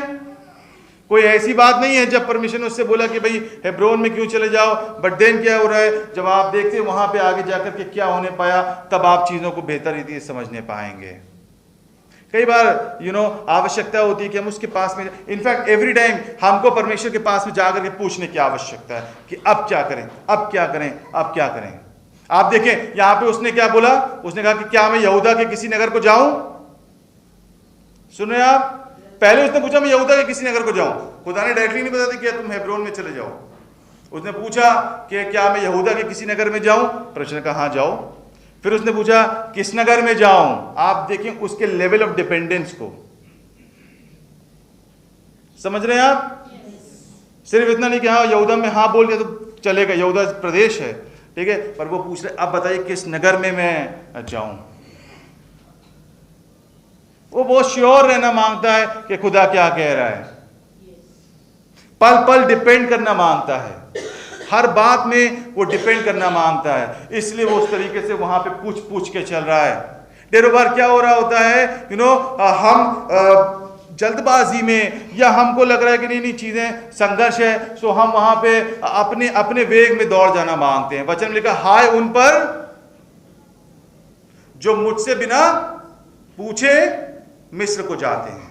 Speaker 1: कोई ऐसी बात नहीं है जब परमिशन ने उससे बोला कि भाई हेब्रोन में क्यों चले जाओ। बट देन क्या हो रहा है, जब आप देखते हैं वहां पे आगे जाकर के क्या होने पाया, तब आप चीजों को बेहतर रीति से समझने पाएंगे। कई बार यू नो आवश्यकता होती है कि हम उसके पास में, इनफैक्ट एवरी टाइम हमको परमेश्वर के पास में जाकर के पूछने की आवश्यकता है कि अब क्या करें, अब क्या करें, अब क्या करें। आप देखें यहां पे उसने क्या बोला, उसने कहा कि क्या मैं यहूदा के किसी नगर को जाऊं। सुने आप, पहले उसने पूछा मैं यहूदा के किसी नगर को जाऊं। खुदा ने डायरेक्टली नहीं बता दी कि तुम हेब्रोन में चले जाओ। उसने पूछा कि क्या मैं यहूदा के किसी नगर में जाऊं। प्रश्न कहा हाँ जाओ। फिर उसने पूछा किस नगर में जाऊं। आप देखें उसके लेवल ऑफ डिपेंडेंस को, समझ रहे हैं आप? सिर्फ इतना नहीं कि हाँ यहूदा में हाँ बोल दिया तो चलेगा, यहूदा प्रदेश है, ठीक है, पर वो पूछ रहे अब बताइए किस नगर में मैं जाऊं। वो बहुत श्योर रहना मांगता है कि खुदा क्या कह रहा है, पल पल डिपेंड करना मांगता है, हर बात में वो डिपेंड करना मांगता है। इसलिए वो उस तरीके से वहां पे पूछ पूछ के चल रहा है। ढेरों बार क्या हो रहा होता है, यू नो, हम जल्दबाजी में, या हमको लग रहा है कि नहीं नहीं चीजें संघर्ष है, सो हम वहां पे अपने अपने वेग में दौड़ जाना मांगते हैं। वचन में लिखा हाय उन पर जो मुझसे बिना पूछे मिस्र को जाते हैं।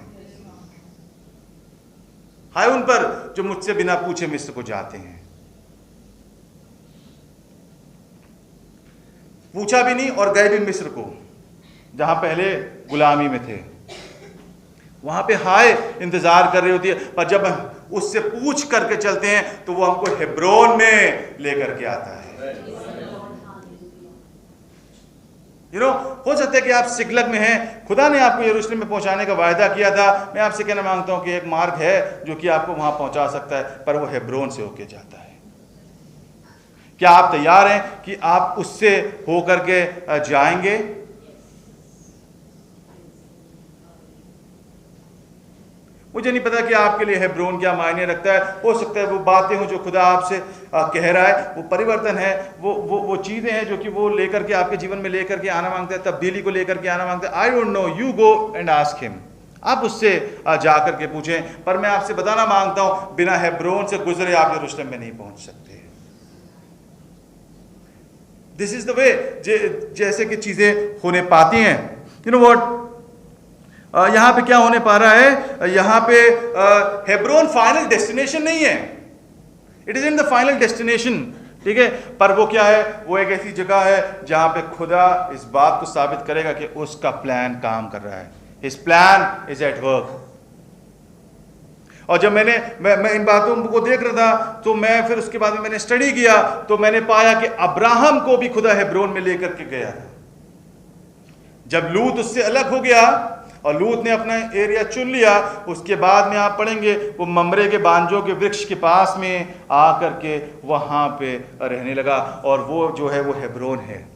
Speaker 1: हाय उन पर जो मुझसे बिना पूछे मिस्र को जाते हैं। पूछा भी नहीं और गए भी मिस्र को, जहां पहले गुलामी में थे। वहां पे हाय इंतजार कर रही होती है, पर जब उससे पूछ करके चलते हैं तो वो हमको हेब्रोन में लेकर के आता है। हो सकता है कि आप सिकलग में हैं, खुदा ने आपको यरूशलेम में पहुंचाने का वायदा किया था। मैं आपसे कहना मांगता हूं कि एक मार्ग है जो कि आपको वहां पहुंचा सकता है, पर वो हेब्रोन से होके जाता है। क्या आप तैयार हैं कि आप उससे होकर के जाएंगे? मुझे नहीं पता कि आपके लिए हेब्रोन क्या मायने रखता है। हो सकता है वो बातें हो जो खुदा आपसे कह रहा है, वो परिवर्तन है, वो चीज़ें हैं जो कि वो लेकर के आपके जीवन में लेकर के आना मांगता है, तब्दीली को लेकर के आना मांगता है। I don't know, you go and ask him. आप उससे जा करके पूछें, पर मैं आपसे बताना मांगता हूं बिना हेब्रोन से गुजरे आप यरूशलेम में नहीं पहुंच सकते। दिस इज द वे जैसे कि चीजें होने पाती हैं। यू नो व्हाट, यहां पे क्या होने पा रहा है? यहां पे हेब्रोन फाइनल डेस्टिनेशन नहीं है, it is in the final destination, ठीक है, पर वो क्या है? वो एक ऐसी जगह है जहां पे खुदा इस बात को साबित करेगा कि उसका प्लान काम कर रहा है। His plan is at work. और जब मैं इन बातों को देख रहा था तो मैं फिर उसके बाद में मैंने स्टडी किया तो मैंने पाया कि अब्राहम को भी खुदा हेब्रोन में लेकर के गया था। जब लूत उससे अलग हो गया और लूत ने अपना एरिया चुन लिया, उसके बाद में आप पढ़ेंगे वो ममरे के बांजों के वृक्ष के पास में आकर के वहां पे रहने लगा, और वो जो है वो हेब्रोन है।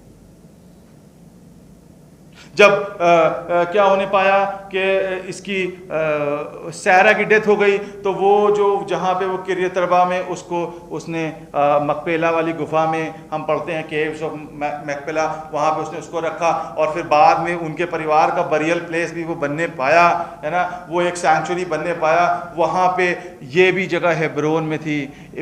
Speaker 1: जब क्या होने पाया कि इसकी सैरा की डेथ हो गई, तो वो जो जहाँ पे वो किरियत अरबा में उसने मकपेला वाली गुफा में हम पढ़ते हैं केव्स ऑफ मकपेला, वहाँ पे उसने उसको रखा, और फिर बाद में उनके परिवार का बरियल प्लेस भी वो बनने पाया, है ना, वो एक सैंक्चुरी बनने पाया। वहाँ पे ये भी जगह हेब्रोन में थी।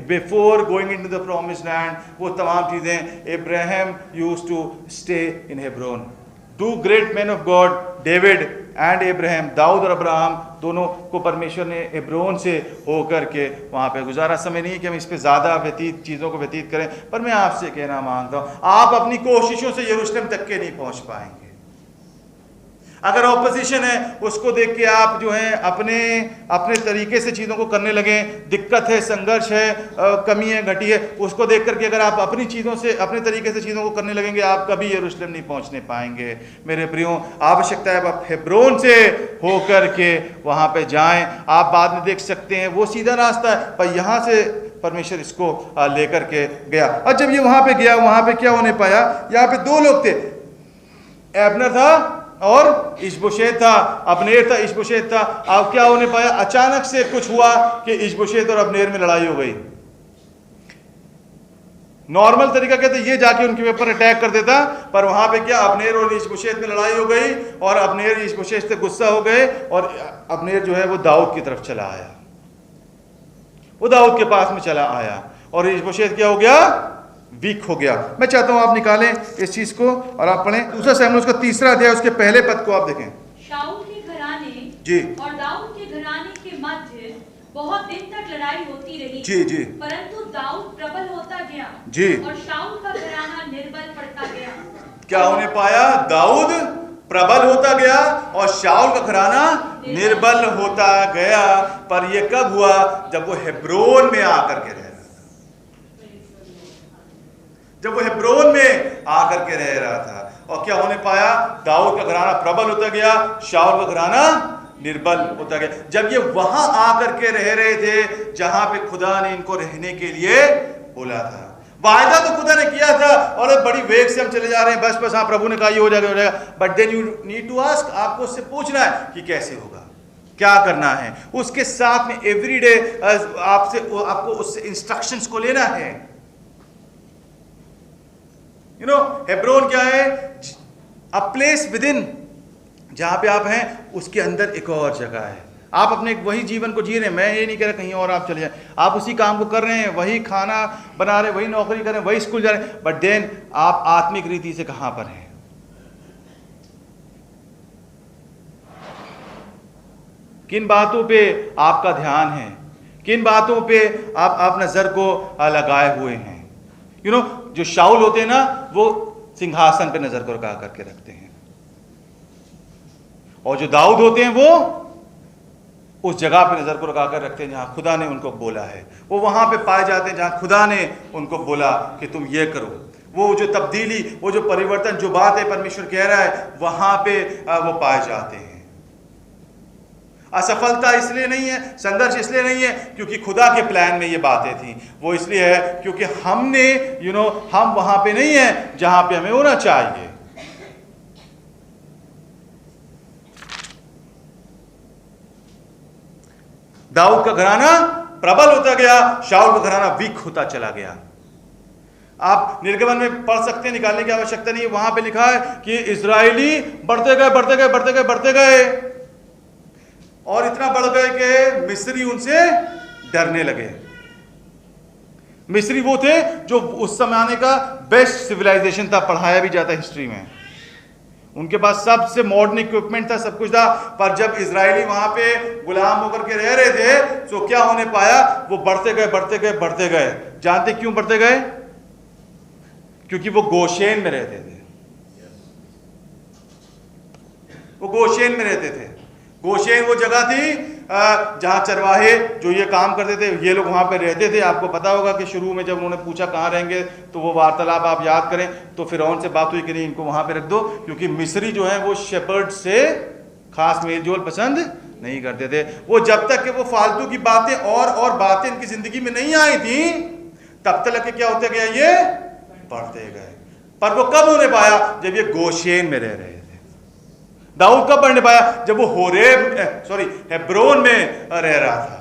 Speaker 1: Before going into the promised land वो तमाम चीज़ें, Abraham used to stay in Hebron. Two great man of God, David and Abraham, Dawood और अब्राहम, दोनों को परमेश्वर ने हेब्रोन से होकर के वहाँ पे गुजारा। समय नहीं कि हम इस पे ज़्यादा चीज़ों को व्यतीत करें, पर मैं आपसे कहना मांगता हूँ आप अपनी कोशिशों से यरूशलेम तक के नहीं पहुँच पाएंगे। अगर ऑपोजिशन है उसको देख के आप जो है अपने तरीके से चीज़ों को करने लगें, दिक्कत है, संघर्ष है, कमी है, घटी है, उसको देख करके अगर आप अपनी चीज़ों से अपने तरीके से चीज़ों को करने लगेंगे, आप कभी यरूशलेम नहीं पहुंचने पाएंगे। मेरे प्रियो, आवश्यकता है आप हेब्रोन से होकर के वहाँ पे जाएं। आप बाद में देख सकते हैं वो सीधा रास्ता है, पर यहाँ से परमेश्वर इसको लेकर के गया। और जब ये वहाँ पे गया, वहाँ पे क्या होने पाया? यहाँ पे दो लोग थे, एबनर था और इशबोशेत था, अबनेर था, इशबोशेत था। अब क्या होने पाया? अचानक से कुछ हुआ कि इशबोशेत और अबनेर में लड़ाई हो गई। नॉर्मल तरीका कहते ये जाके उनके ऊपर अटैक कर देता, पर वहां पे क्या, अबनेर और इशबोशेत में लड़ाई हो गई, और अबनेर इशबोशेत से गुस्सा हो गए, और अबनेर जो है वो दाऊद की तरफ चला आया, वो दाऊद के पास में चला आया, और इशबोशेत क्या हो गया? वीक हो गया। मैं चाहता हूं आप निकालें इस चीज को और आप पढ़ें 2 शमूएल उसका 3 अध्याय, उसके पहले पद को आप देखें।
Speaker 2: शाऊल के घराने
Speaker 1: जी
Speaker 2: और दाऊद के घराने के मध्य बहुत दिन तक लड़ाई होती रही।
Speaker 1: जी जी।
Speaker 2: परंतु दाऊद प्रबल होता गया
Speaker 1: जी,
Speaker 2: और शाऊल का घराना निर्बल पड़ता गया।
Speaker 1: क्या होने पाया? दाऊद प्रबल होता गया और शाऊल का घराना निर्बल होता गया। पर यह कब हुआ? जब वो हेब्रोन में आकर के रह रहा था। जब वो हेब्रोन में आकर के रह रहा था, और क्या होने पाया? दाऊद का घराना प्रबल होता गया, शाऊल का घराना निर्बल होता गया। जब ये वहां आकर के रह रहे थे जहां पे खुदा ने इनको रहने के लिए बोला था, वायदा तो खुदा ने किया था, और बड़ी वेग से हम चले जा रहे हैं, बस हाँ प्रभु ने कहा ये हो जाएगा, हो जाएगा। But then you need to ask, आपको उससे पूछना है कि कैसे होगा, क्या करना है। उसके साथ में एवरीडे आपको उससे इंस्ट्रक्शंस को लेना है। यू नो, हेब्रोन क्या है? अ प्लेस विद इन, जहां पे आप हैं उसके अंदर एक और जगह है। आप अपने वही जीवन को जी रहे हैं, मैं ये नहीं कह रहा कहीं और आप चले जाएं, आप उसी काम को कर रहे हैं, वही खाना बना रहे हैं, वही नौकरी कर रहे हैं, वही स्कूल जा रहे हैं, बट देन आप आत्मिक रीति से कहां पर हैं? किन बातों पे आपका ध्यान है? किन बातों पे आप नजर को लगाए हुए हैं? यू नो, जो शाऊल होते हैं ना, वो सिंहासन पे नजर को लगा करके रखते हैं। और जो दाऊद होते हैं वो उस जगह पे नजर को लगा कर रखते हैं जहां खुदा ने उनको बोला है। वो वहां पे पाए जाते हैं जहां खुदा ने उनको बोला कि तुम ये करो। वो जो तब्दीली, वो जो परिवर्तन, जो बात है परमेश्वर कह रहा है, वहां पे वो पाए जाते हैं। असफलता इसलिए नहीं है, संघर्ष इसलिए नहीं है क्योंकि खुदा के प्लान में ये बातें थी। वो इसलिए है क्योंकि हमने हम वहां पे नहीं है जहां पे हमें होना चाहिए। दाऊद का घराना प्रबल होता गया, शाऊल का घराना वीक होता चला गया। आप निर्गमन में पढ़ सकते हैं, निकालने की आवश्यकता नहीं है। वहां पे लिखा है कि इजरायली बढ़ते गए बढ़ते गए बढ़ते गए बढ़ते गए और इतना बढ़ गए कि मिस्री उनसे डरने लगे। मिस्री वो थे जो उस जमाने का बेस्ट सिविलाइजेशन था, पढ़ाया भी जाता हिस्ट्री में। उनके पास सबसे मॉडर्न इक्विपमेंट था, सब कुछ था। पर जब इजरायली वहां पे गुलाम होकर के रह रहे थे तो क्या होने पाया, वो बढ़ते गए बढ़ते गए बढ़ते गए। जानते क्यों बढ़ते गए? क्योंकि वो गोशेन में रहते थे। वो गोशेन में रहते थे। गोशेन वो जगह थी जहां चरवाहे जो ये काम करते थे, ये लोग वहां पे रहते थे। आपको पता होगा कि शुरू में जब उन्होंने पूछा कहाँ रहेंगे, तो वो वार्तालाप आप याद करें तो फिरौन से बात हुई कि नहीं, इनको वहां पे रख दो, क्योंकि मिस्री जो है वो शेपर्ड से खास मेलजोल पसंद नहीं करते थे। वो जब तक कि वो फालतू की बातें और बातें इनकी जिंदगी में नहीं आई थी, तब तक क्या होते गया, ये बढ़ते गए। पर वो कब होने पाया? जब ये गोशेन में रह रहे थे। दाऊद कब बढ़ने पाया? जब वो हेब्रोन में रह रहा था।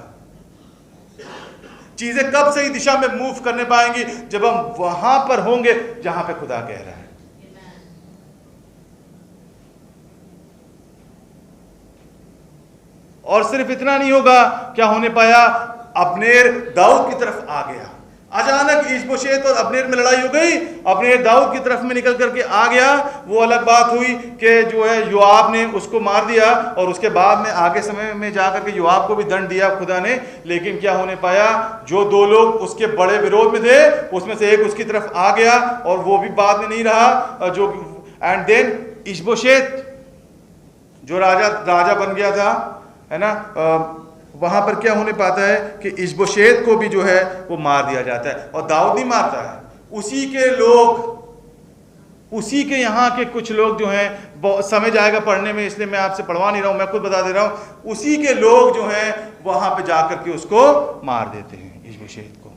Speaker 1: चीजें कब सही दिशा में मूव करने पाएंगी? जब हम वहां पर होंगे जहां पे खुदा कह रहा है। और सिर्फ इतना नहीं होगा, क्या होने पाया? अब्नेर दाऊद की तरफ आ गया। अचानक इशबोशेत और अब्नेर में लड़ाई हो गई। अब्नेर दाऊद की तरफ में निकल करके आ गया। वो अलग बात हुई कि जो है योआब ने उसको मार दिया, और उसके बाद में आगे समय में जाकर के योआब को भी दंड दिया खुदा ने। लेकिन क्या होने पाया? जो दो लोग उसके बड़े विरोध में थे, उसमें से एक उसकी तरफ आ गया और वो भी बाद में नहीं रहा। जो एंड देन इशबोशेत जो राजा बन गया था, है ना, वहां पर क्या होने पाता है कि इशबोशेत को भी जो है वो मार दिया जाता है। और दाऊद नहीं मारता है, उसी के लोग, उसी के यहाँ के कुछ लोग जो हैं, समय जाएगा पढ़ने में इसलिए मैं आपसे पढ़वा नहीं रहा हूं, मैं खुद बता दे रहा हूं, उसी के लोग जो हैं वहां पे जाकर के उसको मार देते हैं, इशबोशेत को।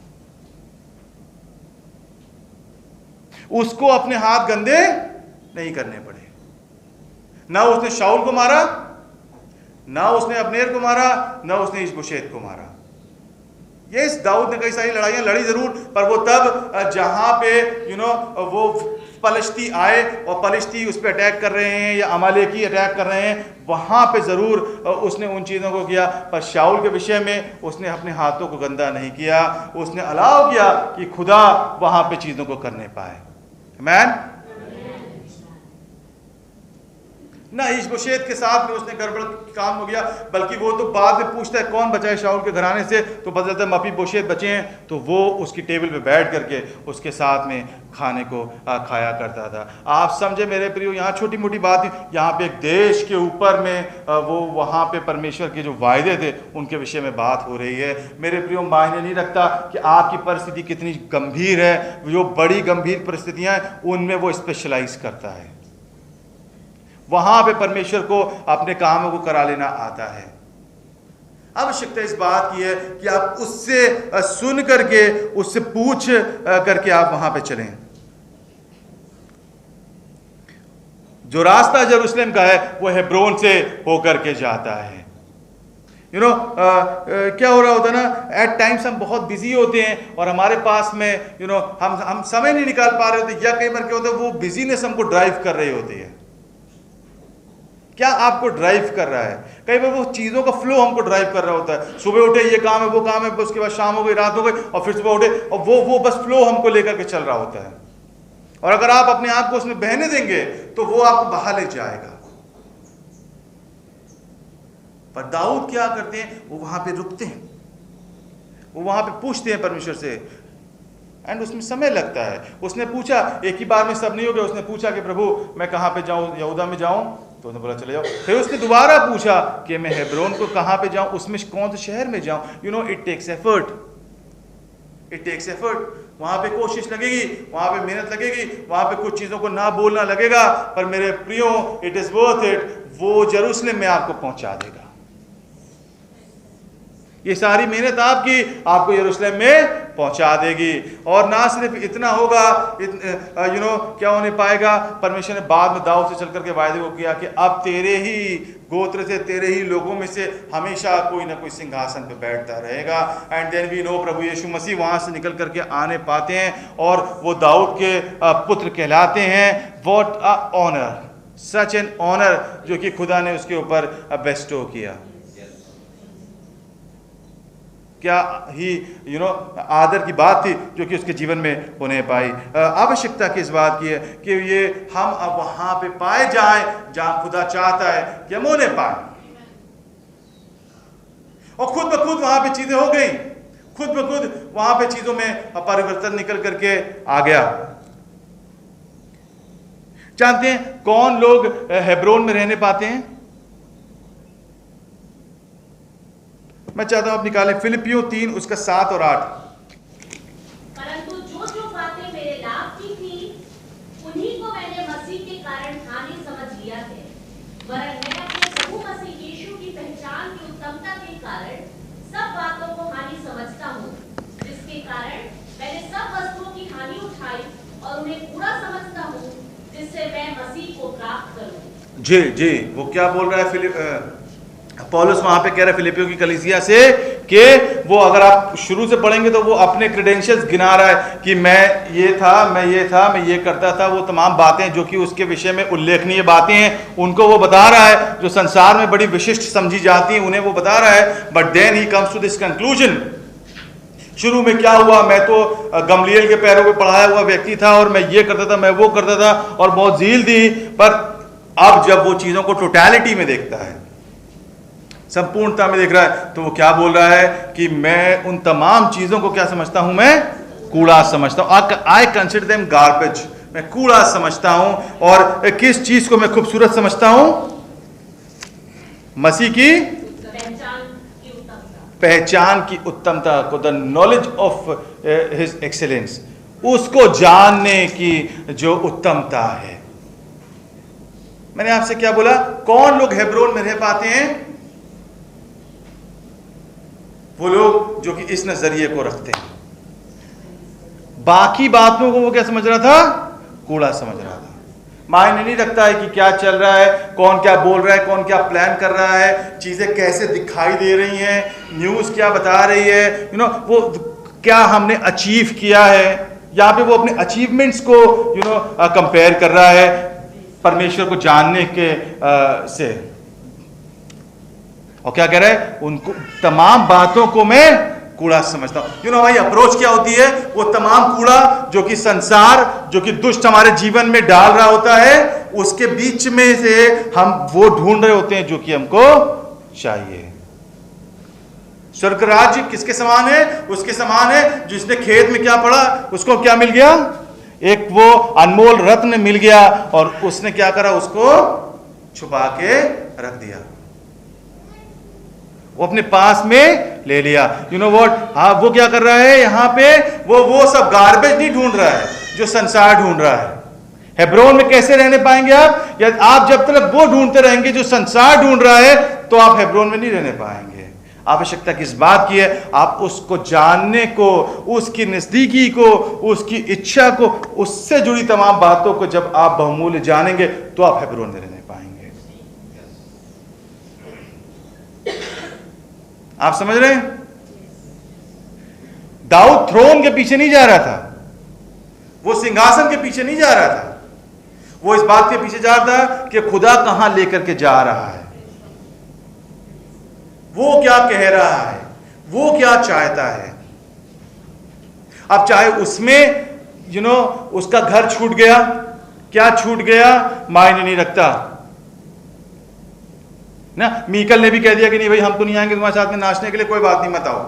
Speaker 1: उसको अपने हाथ गंदे नहीं करने पड़े। ना उसने शाऊल को मारा, ना उसने अब्नेर को मारा, ना उसने इशबोशेत को मारा। ये दाऊद ने कई सारी लड़ाइयां लड़ी जरूर, पर वो तब जहां पे वो पलिश्ती आए और पलिश्ती उस पर अटैक कर रहे हैं या अमालेकी अटैक कर रहे हैं, वहां पे जरूर उसने उन चीज़ों को किया। पर शाऊल के विषय में उसने अपने हाथों को गंदा नहीं किया। उसने अलाउ किया कि खुदा वहां पे चीज़ों को करने पाए। आमीन। ना इशबोशेत के साथ में उसने गड़बड़ काम हो गया, बल्कि वो तो बाद में पूछता है कौन बचा है शाऊल के घराने से, तो पता चलता है मफीबोशेत बचे हैं। तो वो उसकी टेबल पे बैठ करके उसके साथ में खाने को खाया करता था। आप समझे मेरे प्रियो, यहाँ छोटी मोटी बात, यहाँ पे एक देश के ऊपर में वो वहाँ पे परमेश्वर के जो वायदे थे उनके विषय में बात हो रही है। मेरे प्रियो, मायने नहीं रखता कि आपकी परिस्थिति कितनी गंभीर है, जो बड़ी गंभीर परिस्थितियाँ हैं उनमें वो स्पेशलाइज करता है। वहां पे परमेश्वर को अपने कामों को करा लेना आता है। आवश्यकता इस बात की है कि आप उससे सुन करके, उससे पूछ करके आप वहां पे चलें। जो रास्ता यरूशलेम का है वो हेब्रोन से होकर के जाता है। क्या हो रहा होता है ना, एट टाइम्स हम बहुत बिजी होते हैं और हमारे पास में हम समय नहीं निकाल पा रहे होते, या कई बार क्या होता है वो बिजीनेस हमको ड्राइव कर रही होती है। क्या आपको ड्राइव कर रहा है? कई बार वो चीज़ों का फ्लो हमको ड्राइव कर रहा होता है। सुबह उठे ये काम है वो काम है, उसके बाद शाम हो गई, रात हो गई, और फिर सुबह उठे और वो बस फ्लो हमको लेकर के चल रहा होता है। और अगर आप अपने आप को उसमें बहने देंगे तो वो आपको बहा ले जाएगा। पर दाऊद क्या करते हैं? वो वहां पे रुकते हैं, वो वहां पे पूछते हैं परमेश्वर से, एंड उसमें समय लगता है। उसने पूछा, एक ही बार में सब नहीं हो गया, उसने पूछा कि प्रभु मैं कहाँ पे जाऊँ, यहूदा में जाऊँ? तो उसने बोला चले जाओ। फिर उसने दोबारा पूछा कि मैं हेब्रोन को कहाँ पे जाऊँ, उसमें कौन से शहर में जाऊँ? You know it takes effort, it takes effort. वहाँ पे कोशिश लगेगी, वहाँ पे मेहनत लगेगी, वहाँ पे कुछ चीज़ों को ना बोलना लगेगा, पर मेरे प्रियो इट इज़ वर्थ इट। वो यरूशलेम में आपको पहुँचा देगा। ये सारी मेहनत आपको यरूशलेम में पहुंचा देगी। और ना सिर्फ इतना होगा, क्या होने पाएगा, परमेश्वर ने बाद में दाऊद से चल करके वायदे को किया कि अब तेरे ही गोत्र से, तेरे ही लोगों में से हमेशा कोई ना कोई सिंहासन पे बैठता रहेगा। एंड देन वी नो प्रभु यीशु मसीह वहां से निकल करके आने पाते हैं और वो दाऊद के पुत्र कहलाते हैं। What a honour, such an honour जो कि खुदा ने उसके ऊपर बेस्टो किया। क्या ही आदर की बात थी जो कि उसके जीवन में होने पाई। आवश्यकता किस बात की है कि ये हम अब वहां पे पाए जाएं जहां खुदा चाहता है कि हम होने पाए। और खुद ब खुद वहां पे चीजें हो गई, खुद ब खुद वहां पे चीजों में परिवर्तन निकल करके आ गया। जानते हैं कौन लोग हेब्रोन में रहने पाते हैं? मैं चाहता हूं आप निकालें फिलिपियों 3 उसका 7 और 8।
Speaker 2: परंतु जो जो बातें मेरे लाभ की थी, उन्हीं को मैंने मसीह के कारण हानि समझ लिया है। वरन मैं अपने प्रभु मसीह यीशु की पहचान की उत्तमता के कारण सब बातों को हानि समझता हूँ, जिसके कारण मैंने सब वस्तुओं की हानि उठाई और उन्हें पूरा समझता हूँ, जिससे मैं मसीह को प्राप्त करूँ।
Speaker 1: जी जी, वो क्या बोल रहा है पौलुस वहां पे कह रहा है फिलिपियों की कलीसिया से कि वो, अगर आप शुरू से पढ़ेंगे तो वो अपने क्रेडेंशियल्स गिना रहा है कि मैं ये था, मैं ये करता था। वो तमाम बातें जो कि उसके विषय में उल्लेखनीय बातें हैं उनको वो बता रहा है, जो संसार में बड़ी विशिष्ट समझी जाती हैं उन्हें वो बता रहा है। But then he comes to this conclusion, शुरू में क्या हुआ, मैं तो गमलीएल के पैरों पे पढ़ाया हुआ व्यक्ति था और मैं ये करता था, मैं वो करता था और बहुत झील दी। पर अब जब वो चीजों को टोटलिटी में देखता है, संपूर्णता में देख रहा है, तो वो क्या बोल रहा है कि मैं उन तमाम चीजों को क्या समझता हूं, मैं कूड़ा समझता हूं। आई कंसिडर देम गार्बेज, मैं कूड़ा समझता हूं। और किस चीज को मैं खूबसूरत समझता हूं? मसीह की पहचान की उत्तमता को, the knowledge of his excellence, उसको जानने की जो उत्तमता है। मैंने आपसे क्या बोला, कौन लोग हेब्रोन में रह पाते हैं? वो लोग जो कि इस नजरिए को रखते हैं। बाकी बातों को वो क्या समझ रहा था? कूड़ा समझ रहा था। मायने नहीं रखता है कि क्या चल रहा है, कौन क्या बोल रहा है, कौन क्या प्लान कर रहा है, चीजें कैसे दिखाई दे रही हैं, न्यूज क्या बता रही है, वो क्या हमने अचीव किया है। यहाँ पे वो अपने अचीवमेंट्स को कंपेयर कर रहा है परमेश्वर को जानने के से। और क्या कह रहा है, उनको तमाम बातों को मैं कूड़ा समझता हूं। भाई अप्रोच क्या होती है, वो तमाम कूड़ा जो कि संसार, जो कि दुष्ट हमारे जीवन में डाल रहा होता है, उसके बीच में से हम वो ढूंढ रहे होते हैं जो कि हमको चाहिए। स्वर्ग राज्य किसके समान है? उसके समान है जिसने खेत में क्या पड़ा, उसको क्या मिल गया, एक वो अनमोल रत्न मिल गया और उसने क्या करा, उसको छुपा के रख दिया, वो अपने पास में ले लिया। यू नो व्हाट, हाँ, वो क्या कर रहा है यहाँ पे, वो सब गार्बेज नहीं ढूंढ रहा है जो संसार ढूंढ रहा है। हेब्रोन में कैसे रहने पाएंगे आप? या आप जब तक वो ढूंढते रहेंगे जो संसार ढूंढ रहा है, तो आप हेब्रोन में नहीं रहने पाएंगे। आवश्यकता किस बात की है? आप उसको जानने को, उसकी नजदीकी को, उसकी इच्छा को, उससे जुड़ी तमाम बातों को जब आप बहुमूल्य जानेंगे तो आप हेब्रोन में रहने पाएंगे। आप समझ रहे हैं? दाऊद थ्रोन के पीछे नहीं जा रहा था, वो सिंहासन के पीछे नहीं जा रहा था, वो इस बात के पीछे जा रहा था कि खुदा कहां लेकर के जा रहा है, वो क्या कह रहा है, वो क्या चाहता है। अब चाहे उसमें उसका घर छूट गया, क्या छूट गया, मायने नहीं रखता ना। मीकल ने भी कह दिया कि नहीं भाई, हम तो नहीं आएंगे तुम्हारे साथ में नाचने के लिए, कोई बात नहीं, मत आओ।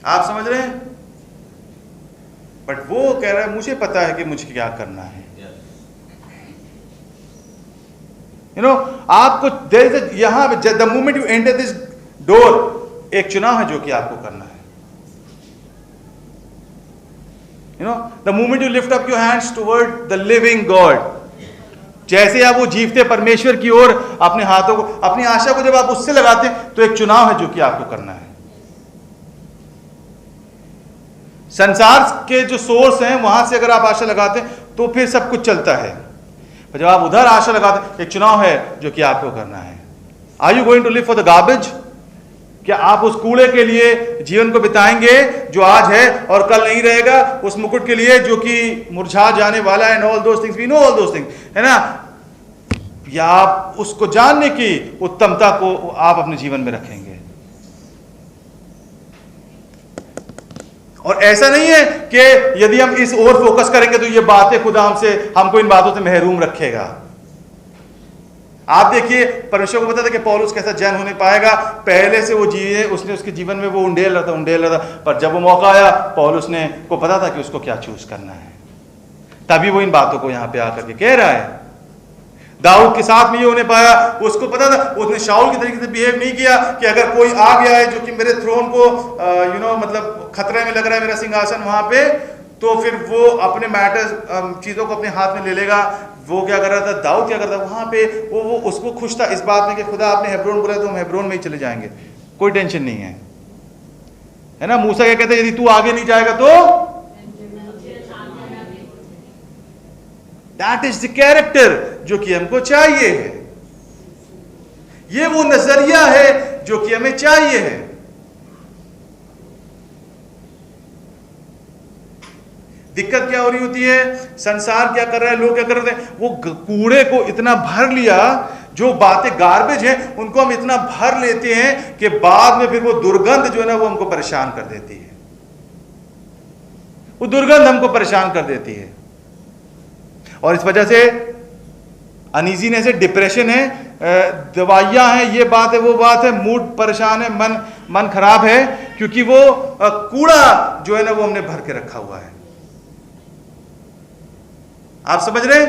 Speaker 1: आप समझ रहे हैं? बट वो कह रहा है मुझे पता है कि मुझे क्या करना है। आपको यहां the moment you enter this door, एक चुनाव है जो कि आपको करना है। The moment you lift up your hands toward the living God, जैसे आप वो जीवते परमेश्वर की ओर अपने हाथों को, अपनी आशा को जब आप उससे लगाते हैं, तो एक चुनाव है जो कि आपको करना है। संसार के जो सोर्स हैं वहां से अगर आप आशा लगाते हैं तो फिर सब कुछ चलता है, पर जब आप उधर आशा लगाते हैं, एक चुनाव है जो कि आपको करना है। Are you going to live for the garbage? क्या आप उस कूड़े के लिए जीवन को बिताएंगे जो आज है और कल नहीं रहेगा, उस मुकुट के लिए जो कि मुरझा जाने वाला है, and all those things, we know all those things, है ना? या आप उसको जानने की उत्तमता को आप अपने जीवन में रखेंगे? और ऐसा नहीं है कि यदि हम इस ओर फोकस करेंगे तो ये बातें खुदा हमको इन बातों से महरूम रखेगा। आप देखिए, परमेश्वर को पता था कि पौलुस कैसा जैन होने पाएगा, पहले से वो जिए, उसने उसके जीवन में वो उंडेल रहा था, पर जब वो मौका आया, पौलुस ने को पता था कि उसको क्या चूज करना है, तभी वो इन बातों को यहां पे आकर के कह रहा है। दाऊद के साथ में ये होने पाया, उसको पता था, उसने शाऊल की तरीके से बिहेव नहीं किया कि अगर कोई आ गया है जो कि मेरे थ्रोन को मतलब खतरे में लग रहा है, मेरा सिंहासन वहां पे, तो फिर वो अपने मैटर्स चीजों को अपने हाथ में ले लेगा। वो क्या कर रहा था, दाऊद क्या करता वहां पे, वो उसको खुश था इस बात में कि खुदा आपने हेब्रोन बोला तो हम हेब्रोन में ही चले जाएंगे, कोई टेंशन नहीं है ना? मूसा क्या कहते हैं, यदि तू आगे नहीं जाएगा तो दैट इज द कैरेक्टर जो कि हमको चाहिए है। ये वो नजरिया है जो कि हमें चाहिए है। दिक्कत क्या हो रही होती है, संसार क्या कर रहा है, लोग क्या कर रहे हैं, वो कूड़े को इतना भर लिया, जो बातें गार्बेज हैं उनको हम इतना भर लेते हैं कि बाद में फिर वो दुर्गंध जो है ना वो हमको परेशान कर देती है। वो दुर्गंध हमको परेशान कर देती है, और इस वजह से अनईजीनेस है, डिप्रेशन है, दवाइयां हैं, ये बात है, वो बात है, मूड परेशान है, मन खराब है, क्योंकि वो कूड़ा जो है ना वो हमने भर के रखा हुआ है। आप समझ रहे हैं?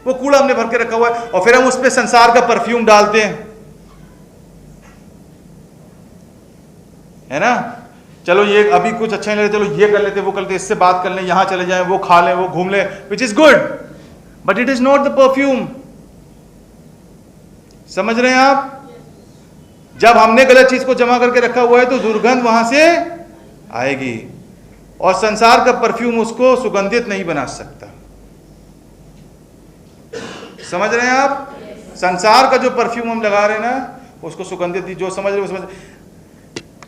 Speaker 1: वो कूड़ा हमने भर के रखा हुआ है, और फिर हम उस पे संसार का परफ्यूम डालते हैं, है ना? चलो ये अभी कुछ अच्छा नहीं लगे, चलो ये कर लेते, वो कर लेते, इससे बात कर लें, यहां चले जाएं, वो खा लें, वो घूम लें, which is good, but it is not the perfume. समझ रहे हैं आप? जब हमने गलत चीज को जमा करके रखा हुआ है तो दुर्गंध वहां से आएगी, और संसार का परफ्यूम उसको सुगंधित नहीं बना सकता। समझ रहे हैं आप? संसार का जो परफ्यूम हम लगा रहे हैं ना, उसको सुगंधित, जो समझ रहे हो समझ।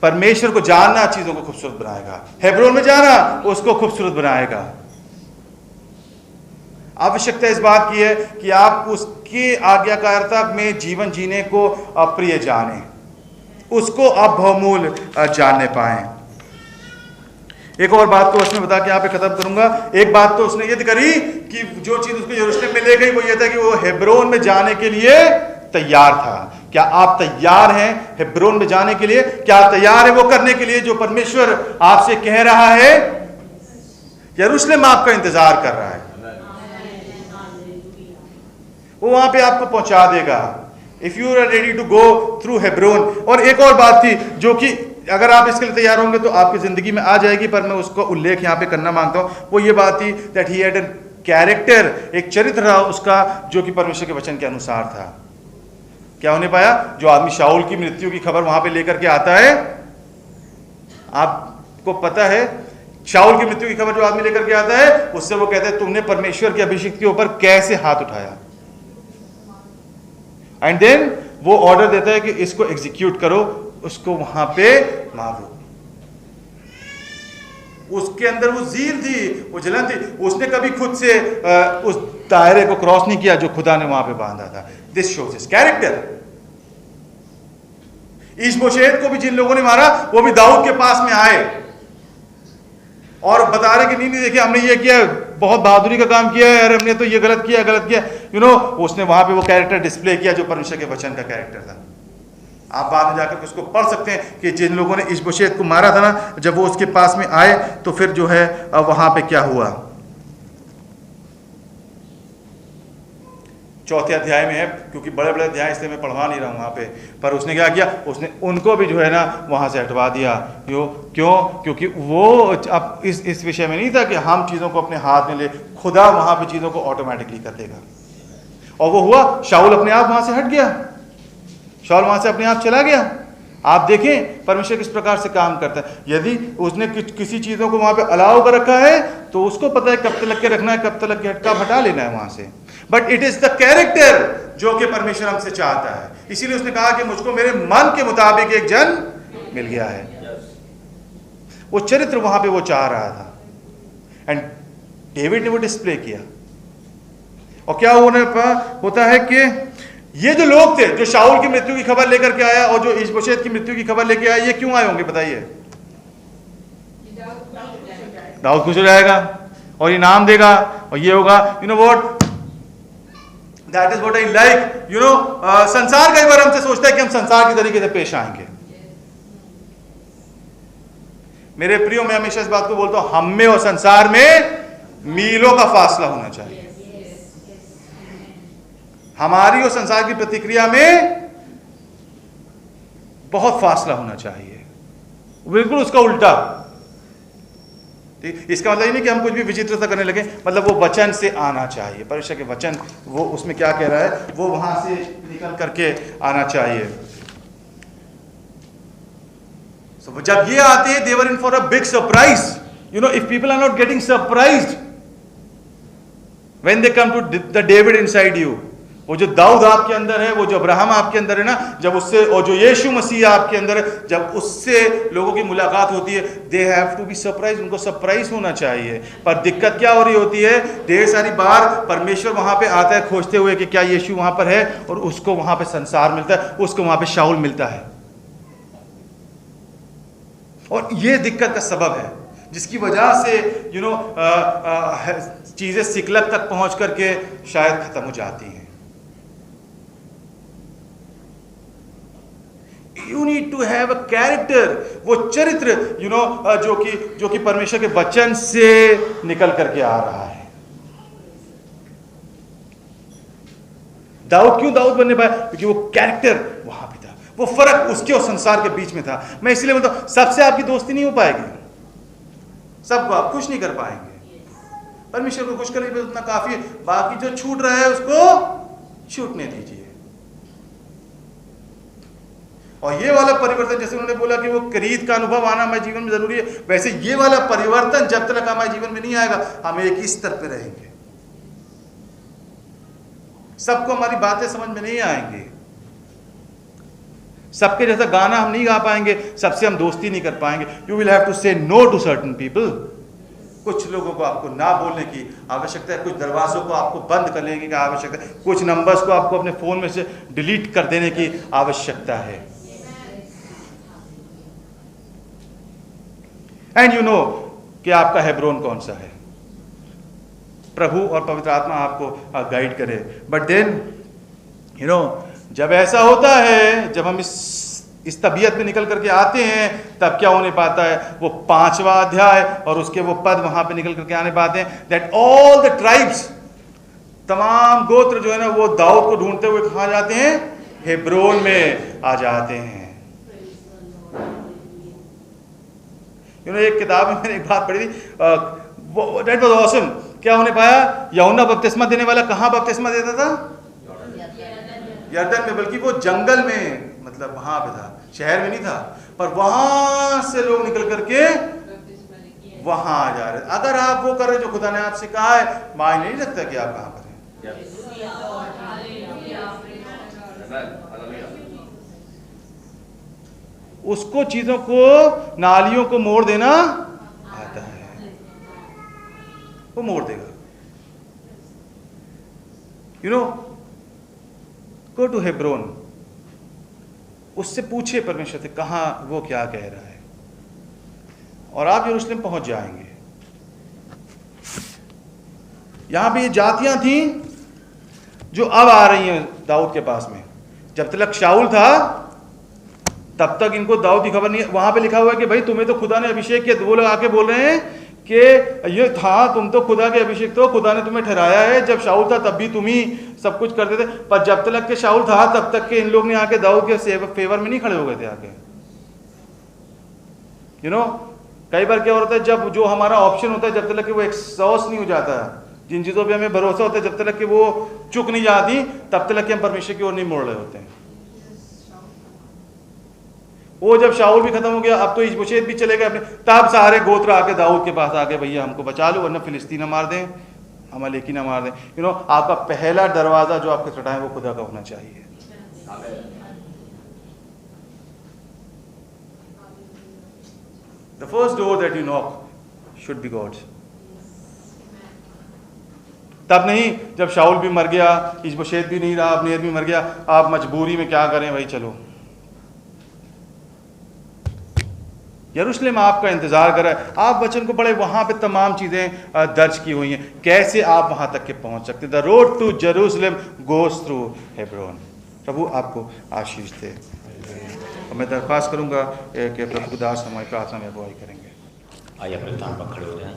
Speaker 1: परमेश्वर को जानना चीजों को खूबसूरत बनाएगा, हेब्रोन में जाना उसको खूबसूरत बनाएगा। आवश्यकता इस बात की है कि आप उसकी आज्ञाकारिता में जीवन जीने को अप्रिय जाने, उसको आप बहुमूल्य जानने पाए। एक और बात तो उसने बता के यहाँ पे खत्म करूंगा। एक बात तो उसने ये करी कि जो चीज उसको यरूशलेम में ले गई वो ये था कि वो हेब्रोन में जाने के लिए तैयार था। क्या आप तैयार हैं हेब्रोन में जाने के लिए? क्या आप तैयार हैं वो करने के लिए जो परमेश्वर आपसे कह रहा है? यरूशलेम आपका इंतजार कर रहा है, वो वहां पे आपको पहुंचा देगा, if you are ready to go through Hebron. और एक और बात थी जो कि अगर आप इसके लिए तैयार होंगे तो आपकी जिंदगी में आ जाएगी, पर मैं उसको उल्लेख यहां पे करना मांगता हूं। वो ये बात थी that he had an character, एक चरित्र रहा उसका जो कि परमेश्वर के वचन के अनुसार था। क्या होने पाया? जो आदमी शाऊल की मृत्यु की खबर वहां पे लेकर के आता है, आपको पता है शाऊल की मृत्यु की खबर जो आदमी लेकर के आता है, उससे वो कहता है तुमने परमेश्वर के अभिषिक्त के ऊपर कैसे हाथ उठाया। एंड देन वो ऑर्डर देता है कि इसको एग्जीक्यूट करो, उसको वहां पे मारो। उसके अंदर वो जील थी, वो जलन थी, उसने कभी खुद से उस दायरे को क्रॉस नहीं किया जो खुदा ने वहां पे बांधा था। This shows his character. Ishbosheth को भी जिन लोगों ने मारा वो भी दाऊद के पास में आए और बता रहे कि नहीं देखिए हमने ये किया, बहुत बहादुरी का काम किया है, हमने तो ये गलत किया। उसने वहां पे वो कैरेक्टर डिस्प्ले किया जो परमेश्वर के वचन का कैरेक्टर था। आप बाद में जाकर उसको पढ़ सकते हैं कि जिन लोगों ने इशबोशेत को मारा था ना, जब वो उसके पास में आए तो फिर जो है वहां पे क्या हुआ। 4 अध्याय में है, क्योंकि बड़े बड़े अध्याय इसलिए मैं पढ़वा नहीं रहा हूँ वहाँ पे, पर उसने क्या किया, उसने उनको भी जो है ना वहाँ से हटवा दिया। क्यों? क्योंकि वो अब इस विषय में नहीं था कि हम चीज़ों को अपने हाथ में ले, खुदा वहाँ पे चीज़ों को ऑटोमेटिकली कर देगा। और वो हुआ, शाऊल अपने आप वहाँ से हट गया, शाऊल वहाँ से अपने आप चला गया। आप देखें परमेश्वर किस प्रकार से काम करता है। यदि उसने किसी चीज़ों को वहाँ पे अलाउ कर रखा है तो उसको पता है कब तक के रखना है, कब तक के हटा लेना है वहाँ से। But it is the character जो कि परमेश्वर हमसे चाहता है। इसीलिए उसने कहा कि मुझको मेरे मन के मुताबिक एक जन मिल गया है। वो चरित्र वहां पे वो चाह रहा था, एंड डेविड ने वो डिस्प्ले किया। और क्या होता है कि ये जो लोग थे जो शाऊल की मृत्यु की खबर लेकर के आया और जो इशबोशेत की मृत्यु की खबर लेके आया, ये क्यों आए होंगे बताइए? दाऊद खुश हो जाएगा और इनाम देगा और ये होगा, you know what, that is what I like, you know. संसार कई बार हमसे सोचता है कि हम संसार की तरीके से पेश आएंगे। मेरे प्रियो, मैं हमेशा इस बात को बोलता हूं, हम में और संसार में मीलों का फासला होना चाहिए। हमारी और संसार की प्रतिक्रिया में बहुत फासला होना चाहिए, बिल्कुल उसका उल्टा। इसका मतलब ये नहीं कि हम कुछ भी विचित्रता करने लगे, मतलब वो वचन से आना चाहिए। परमेश्वर के वचन, वो उसमें क्या कह रहा है, वो वहां से निकल करके आना चाहिए। So, जब ये आते हैं, they were in for a big surprise. You know, if people are not getting surprised when they come to the David inside you, वो जो दाऊद आपके अंदर है, वो जो अब्राहम आपके अंदर है ना, जब उससे, और जो यीशु मसीह आपके अंदर है, जब उससे लोगों की मुलाकात होती है, they have to be surprise, उनको सरप्राइज होना चाहिए। पर दिक्कत क्या हो रही होती है, ढेर सारी बार परमेश्वर वहां पे आता है खोजते हुए कि क्या यीशु वहां पर है, और उसको वहां पे संसार मिलता है, उसको वहां पे शाऊल मिलता है। और ये दिक्कत का सबब है, जिसकी वजह से यू नो चीजें सिकलक तक पहुंच करके शायद खत्म हो जाती हैं। You need to have a character, वो चरित्र यू नो जो कि परमेश्वर के वचन से निकल करके आ रहा है। दाऊद क्यों दाऊद बनने पाया? क्योंकि वो कैरेक्टर वहां पे था, वो फर्क उसके और संसार के बीच में था। मैं इसलिए बोलता हूं, सबसे आपकी दोस्ती नहीं हो पाएगी, सबको आप खुश नहीं कर पाएंगे। परमेश्वर को खुश करने पे उतना काफी है, बाकी जो छूट रहा है उसको छूटने दीजिए। और ये वाला परिवर्तन, जैसे उन्होंने बोला कि वो खरीद का अनुभव आना हमारे जीवन में जरूरी है, वैसे ये वाला परिवर्तन जब तक हमारे जीवन में नहीं आएगा, हम एक ही स्तर पे रहेंगे। सबको हमारी बातें समझ में नहीं आएंगी, सबके जैसा गाना हम नहीं गा पाएंगे, सबसे हम दोस्ती नहीं कर पाएंगे। यू विल हैव टू से नो टू सर्टेन पीपल। कुछ लोगों को आपको ना बोलने की आवश्यकता है, कुछ दरवाजों को आपको बंद कर लेने की आवश्यकता है, कुछ नंबर्स को आपको अपने फोन में से डिलीट कर देने की आवश्यकता है। एंड यू नो कि आपका हेब्रोन कौन सा है। प्रभु और पवित्र आत्मा आपको गाइड करे। बट देन यू नो जब ऐसा होता है, जब हम इस तबीयत में निकल करके आते हैं, तब क्या होने पाता है, वो 5वां अध्याय और उसके वो पद वहां पे निकल करके आने पाते हैं, दैट ऑल द ट्राइब्स, तमाम गोत्र जो है ना, वो दाऊद को ढूंढते हुए कहाँ जाते हैं, हेब्रोन में आ जाते हैं। यू नो एक किताब में मैंने एक बात पढ़ी थी, दैट वाज ऑसम। क्या होने पाया, यूहन्ना बपतिस्मा देने वाला कहाँ बपतिस्मा देता था, यरदन में, बल्कि वो जंगल में, मतलब वहां पे था, शहर में नहीं था, पर वहां से लोग निकल करके वहां आ जा रहे। अगर आप वो कर रहे जो खुदा ने आपसे कहा है, मायने नहीं रखता कि आप कहां पर हैं। उसको चीजों को, नालियों को मोड़ देना आता है, वो मोड़ देगा। You know go to Hebron, उससे पूछिए परमेश्वर से कहां, वो क्या कह रहा है, और आप यरूशलेम पहुंच जाएंगे। यहां भी ये जातियां थी जो अब आ रही हैं दाऊद के पास में। जब तक शाऊल था तब तक इनको दाऊद की खबर नहीं। वहां पे लिखा हुआ है कि भाई तुम्हें तो खुदा ने अभिषेक किया। वो लोग आके बोल रहे हैं कि ये था, तुम तो खुदा के अभिषेक, तो खुदा ने तुम्हें ठहराया है। जब शाऊल था तब भी तुम ही सब कुछ करते थे, पर जब तक के शाऊल था तब तक के इन लोग ने आके दाऊद के फेवर में नहीं खड़े हो गए थे आके। कई बार क्या होता है, जब जो हमारा ऑप्शन होता है, जब तक कि वो एक्सॉस्ट नहीं हो जाता, जिन चीज़ों पे हमें भरोसा होता है, जब तक कि वो चुक नहीं जाती, तब तक कि हम परमेश्वर की ओर नहीं मोड़ रहे होते हैं। वो जब शाऊल भी खत्म हो गया, अब तो इशबोशेत भी चले गए अपने, तब सारे गोत्र आके दाऊद के पास आके, भैया हमको बचा लो वरना फिलिस्तीन मार दें, अमालेकी ना मार दें। आपका पहला दरवाजा जो आपके खटखटाए वो खुदा का होना चाहिए। The first door that you knock should be God's. तब नहीं जब शाऊल भी मर गया, इशबोशेत भी नहीं रहा, अब्नेर भी मर गया, आप मजबूरी में क्या करें भाई, चलो यरूशलेम आपका इंतजार कर रहा है। आप वचन को पढ़े, वहां पे तमाम चीजें दर्ज की हुई हैं, कैसे आप वहां तक के पहुंच सकते। The road to Jerusalem goes through Hebron. प्रभु आपको आशीष दे। और मैं दरख्वास्त करूंगा कि प्रभु दास हमारी प्रार्थना में अगुवाई करेंगे।
Speaker 3: आइए अपने स्थान पर खड़े हो जाएं।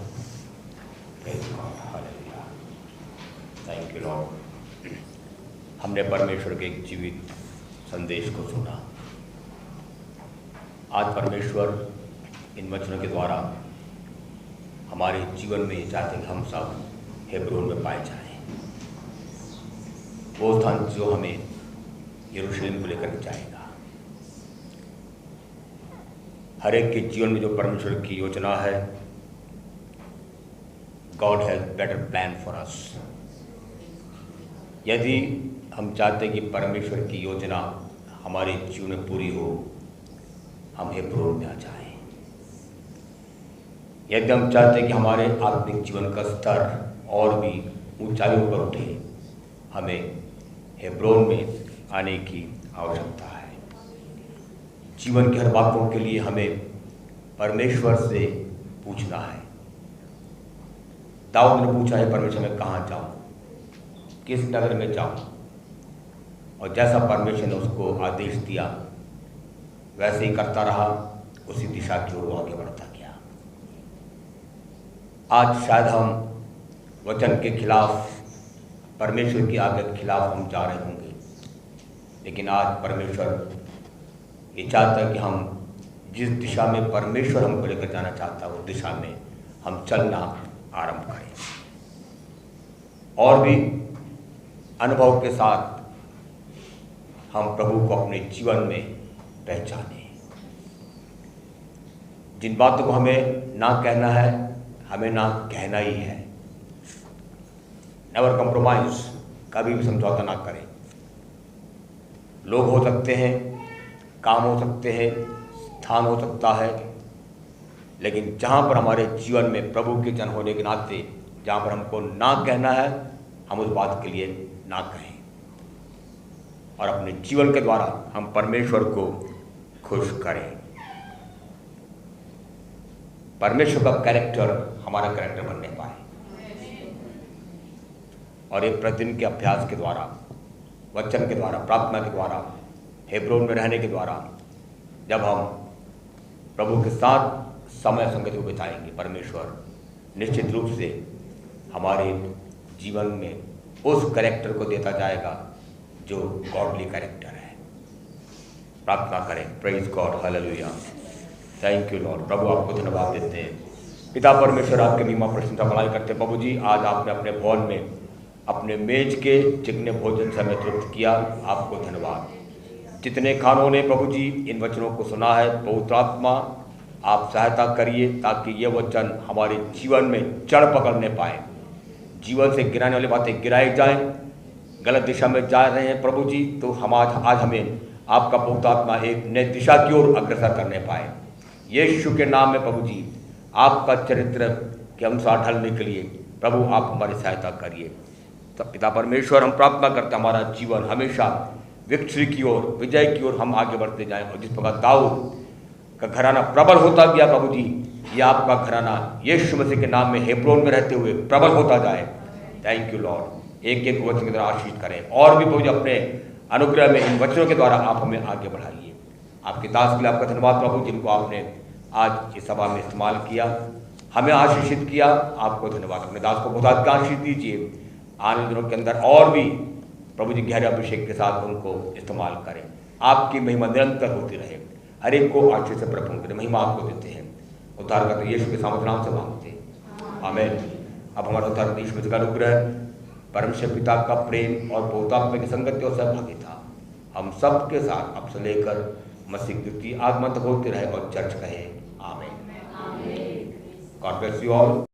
Speaker 3: Thank you Lord. हमने परमेश्वर के एक जीवित संदेश को सुना। आज परमेश्वर इन वचनों के द्वारा हमारे जीवन में चाहते हैं हम सब हेब्रोन में पाए जाएं, वो स्थान जो हमें यरूशलेम को लेकर जाएगा। हर एक के जीवन में जो परमेश्वर की योजना है, God has better plan for us. यदि हम चाहते हैं कि परमेश्वर की योजना हमारे जीवन में पूरी हो, हम हेब्रोन में आ जाएं। यदि हम चाहते हैं कि हमारे आत्मिक जीवन का स्तर और भी ऊंचाइयों पर उठे, हमें हेब्रोन में आने की आवश्यकता है। जीवन की हर बातों के लिए हमें परमेश्वर से पूछना है। दाऊद ने पूछा है परमेश्वर मैं कहाँ जाऊँ, किस नगर में जाऊँ, और जैसा परमेश्वर ने उसको आदेश दिया वैसे ही करता रहा, उसी दिशा की ओर आगे बढ़ता गया। आज शायद हम वचन के खिलाफ, परमेश्वर की आज्ञा के खिलाफ हम जा रहे होंगे, लेकिन आज परमेश्वर ये चाहता है कि हम जिस दिशा में परमेश्वर हमको लेकर जाना चाहता है उस दिशा में हम चलना आरंभ करें, और भी अनुभव के साथ हम प्रभु को अपने जीवन में पहचाने। जिन बातों को हमें ना कहना है, हमें ना कहना ही है। नेवर कंप्रोमाइज, कभी भी समझौता ना करें। लोग हो सकते हैं, काम हो सकते हैं, स्थान हो सकता है, लेकिन जहाँ पर हमारे जीवन में प्रभु के जन होने के नाते जहाँ पर हमको ना कहना है, हम उस बात के लिए ना कहें, और अपने जीवन के द्वारा हम परमेश्वर को खुश करें। परमेश्वर का कैरेक्टर हमारा कैरेक्टर बनने पाए, और एक प्रतिदिन के अभ्यास के द्वारा, वचन के द्वारा, प्रार्थना के द्वारा, हेब्रोन में रहने के द्वारा, जब हम प्रभु के साथ समय संगति को बिताएंगे, परमेश्वर निश्चित रूप से हमारे जीवन में उस कैरेक्टर को देता जाएगा जो गॉडली कैरेक्टर है। प्रार्थना करें। Praise God, hallelujah, thank you Lord. प्रभु आपको धन्यवाद देते हैं। पिता परमेश्वर आपके महिमा प्रशंसा बड़ाई करते हैं। प्रभु जी, आज आपने अपने भवन में अपने मेज के चिकने भोजन से हमें तृप्त किया, आपको धन्यवाद। जितने खानों ने प्रभु जी इन वचनों को सुना है, पवित्र आत्मा आप सहायता करिए ताकि ये वचन हमारे जीवन में जड़ पकड़ने पाए, जीवन से गिराने वाली बातें गिराई जाएं। गलत दिशा में जा रहे हैं प्रभु जी, तो हम आज हमें आपका पवित्र आत्मा एक नई दिशा की ओर अग्रसर करने पाए। यीशु के नाम में प्रभु जी, आपका चरित्र के अनुसार ढलने के लिए प्रभु आप हमारी सहायता करिए। तो पिता परमेश्वर, हम प्रार्थना करते हैं हमारा जीवन हमेशा विक्ट्री की ओर, विजय की ओर हम आगे बढ़ते जाएं, और जिस प्रकार दाऊद का घराना प्रबल होता गया प्रभु जी, ये आपका घराना यीशु मसीह के नाम में हेब्रोन में रहते हुए प्रबल होता जाए। Thank you Lord. एक एक वचन की तरह आशीष करें, और भी प्रभु जी अपने अनुग्रह में इन वचनों के द्वारा आप हमें आगे बढ़ाइए। आपके दास के लिए आपका धन्यवाद प्रभु, जिनको आपने आज इस सभा में इस्तेमाल किया, हमें आशीषित किया। आपको धन्यवाद। अपने दास को बहुत आशीष दीजिए, आने दिनों के अंदर और भी प्रभु जी गहरे अभिषेक के साथ उनको इस्तेमाल करें। आपकी महिमा निरंतर होती रहे, हर एक को आशीष से प्रभु करें। महिमा आपको देते हैं, उद्धारकर्ता यीशु के सामर्थ नाम से मांगते हैं, आमीन। अब हमारा उद्धारकर्ता यीशु मसीह का अनुग्रह, परमेश्वर पिता का प्रेम और पवित्र आत्मा की संगति और सहभागिता हम सब के साथ अब से लेकर मसीह द्वितीय आगमन तक होते रहे। और चर्च कहे आमीन। God bless you all.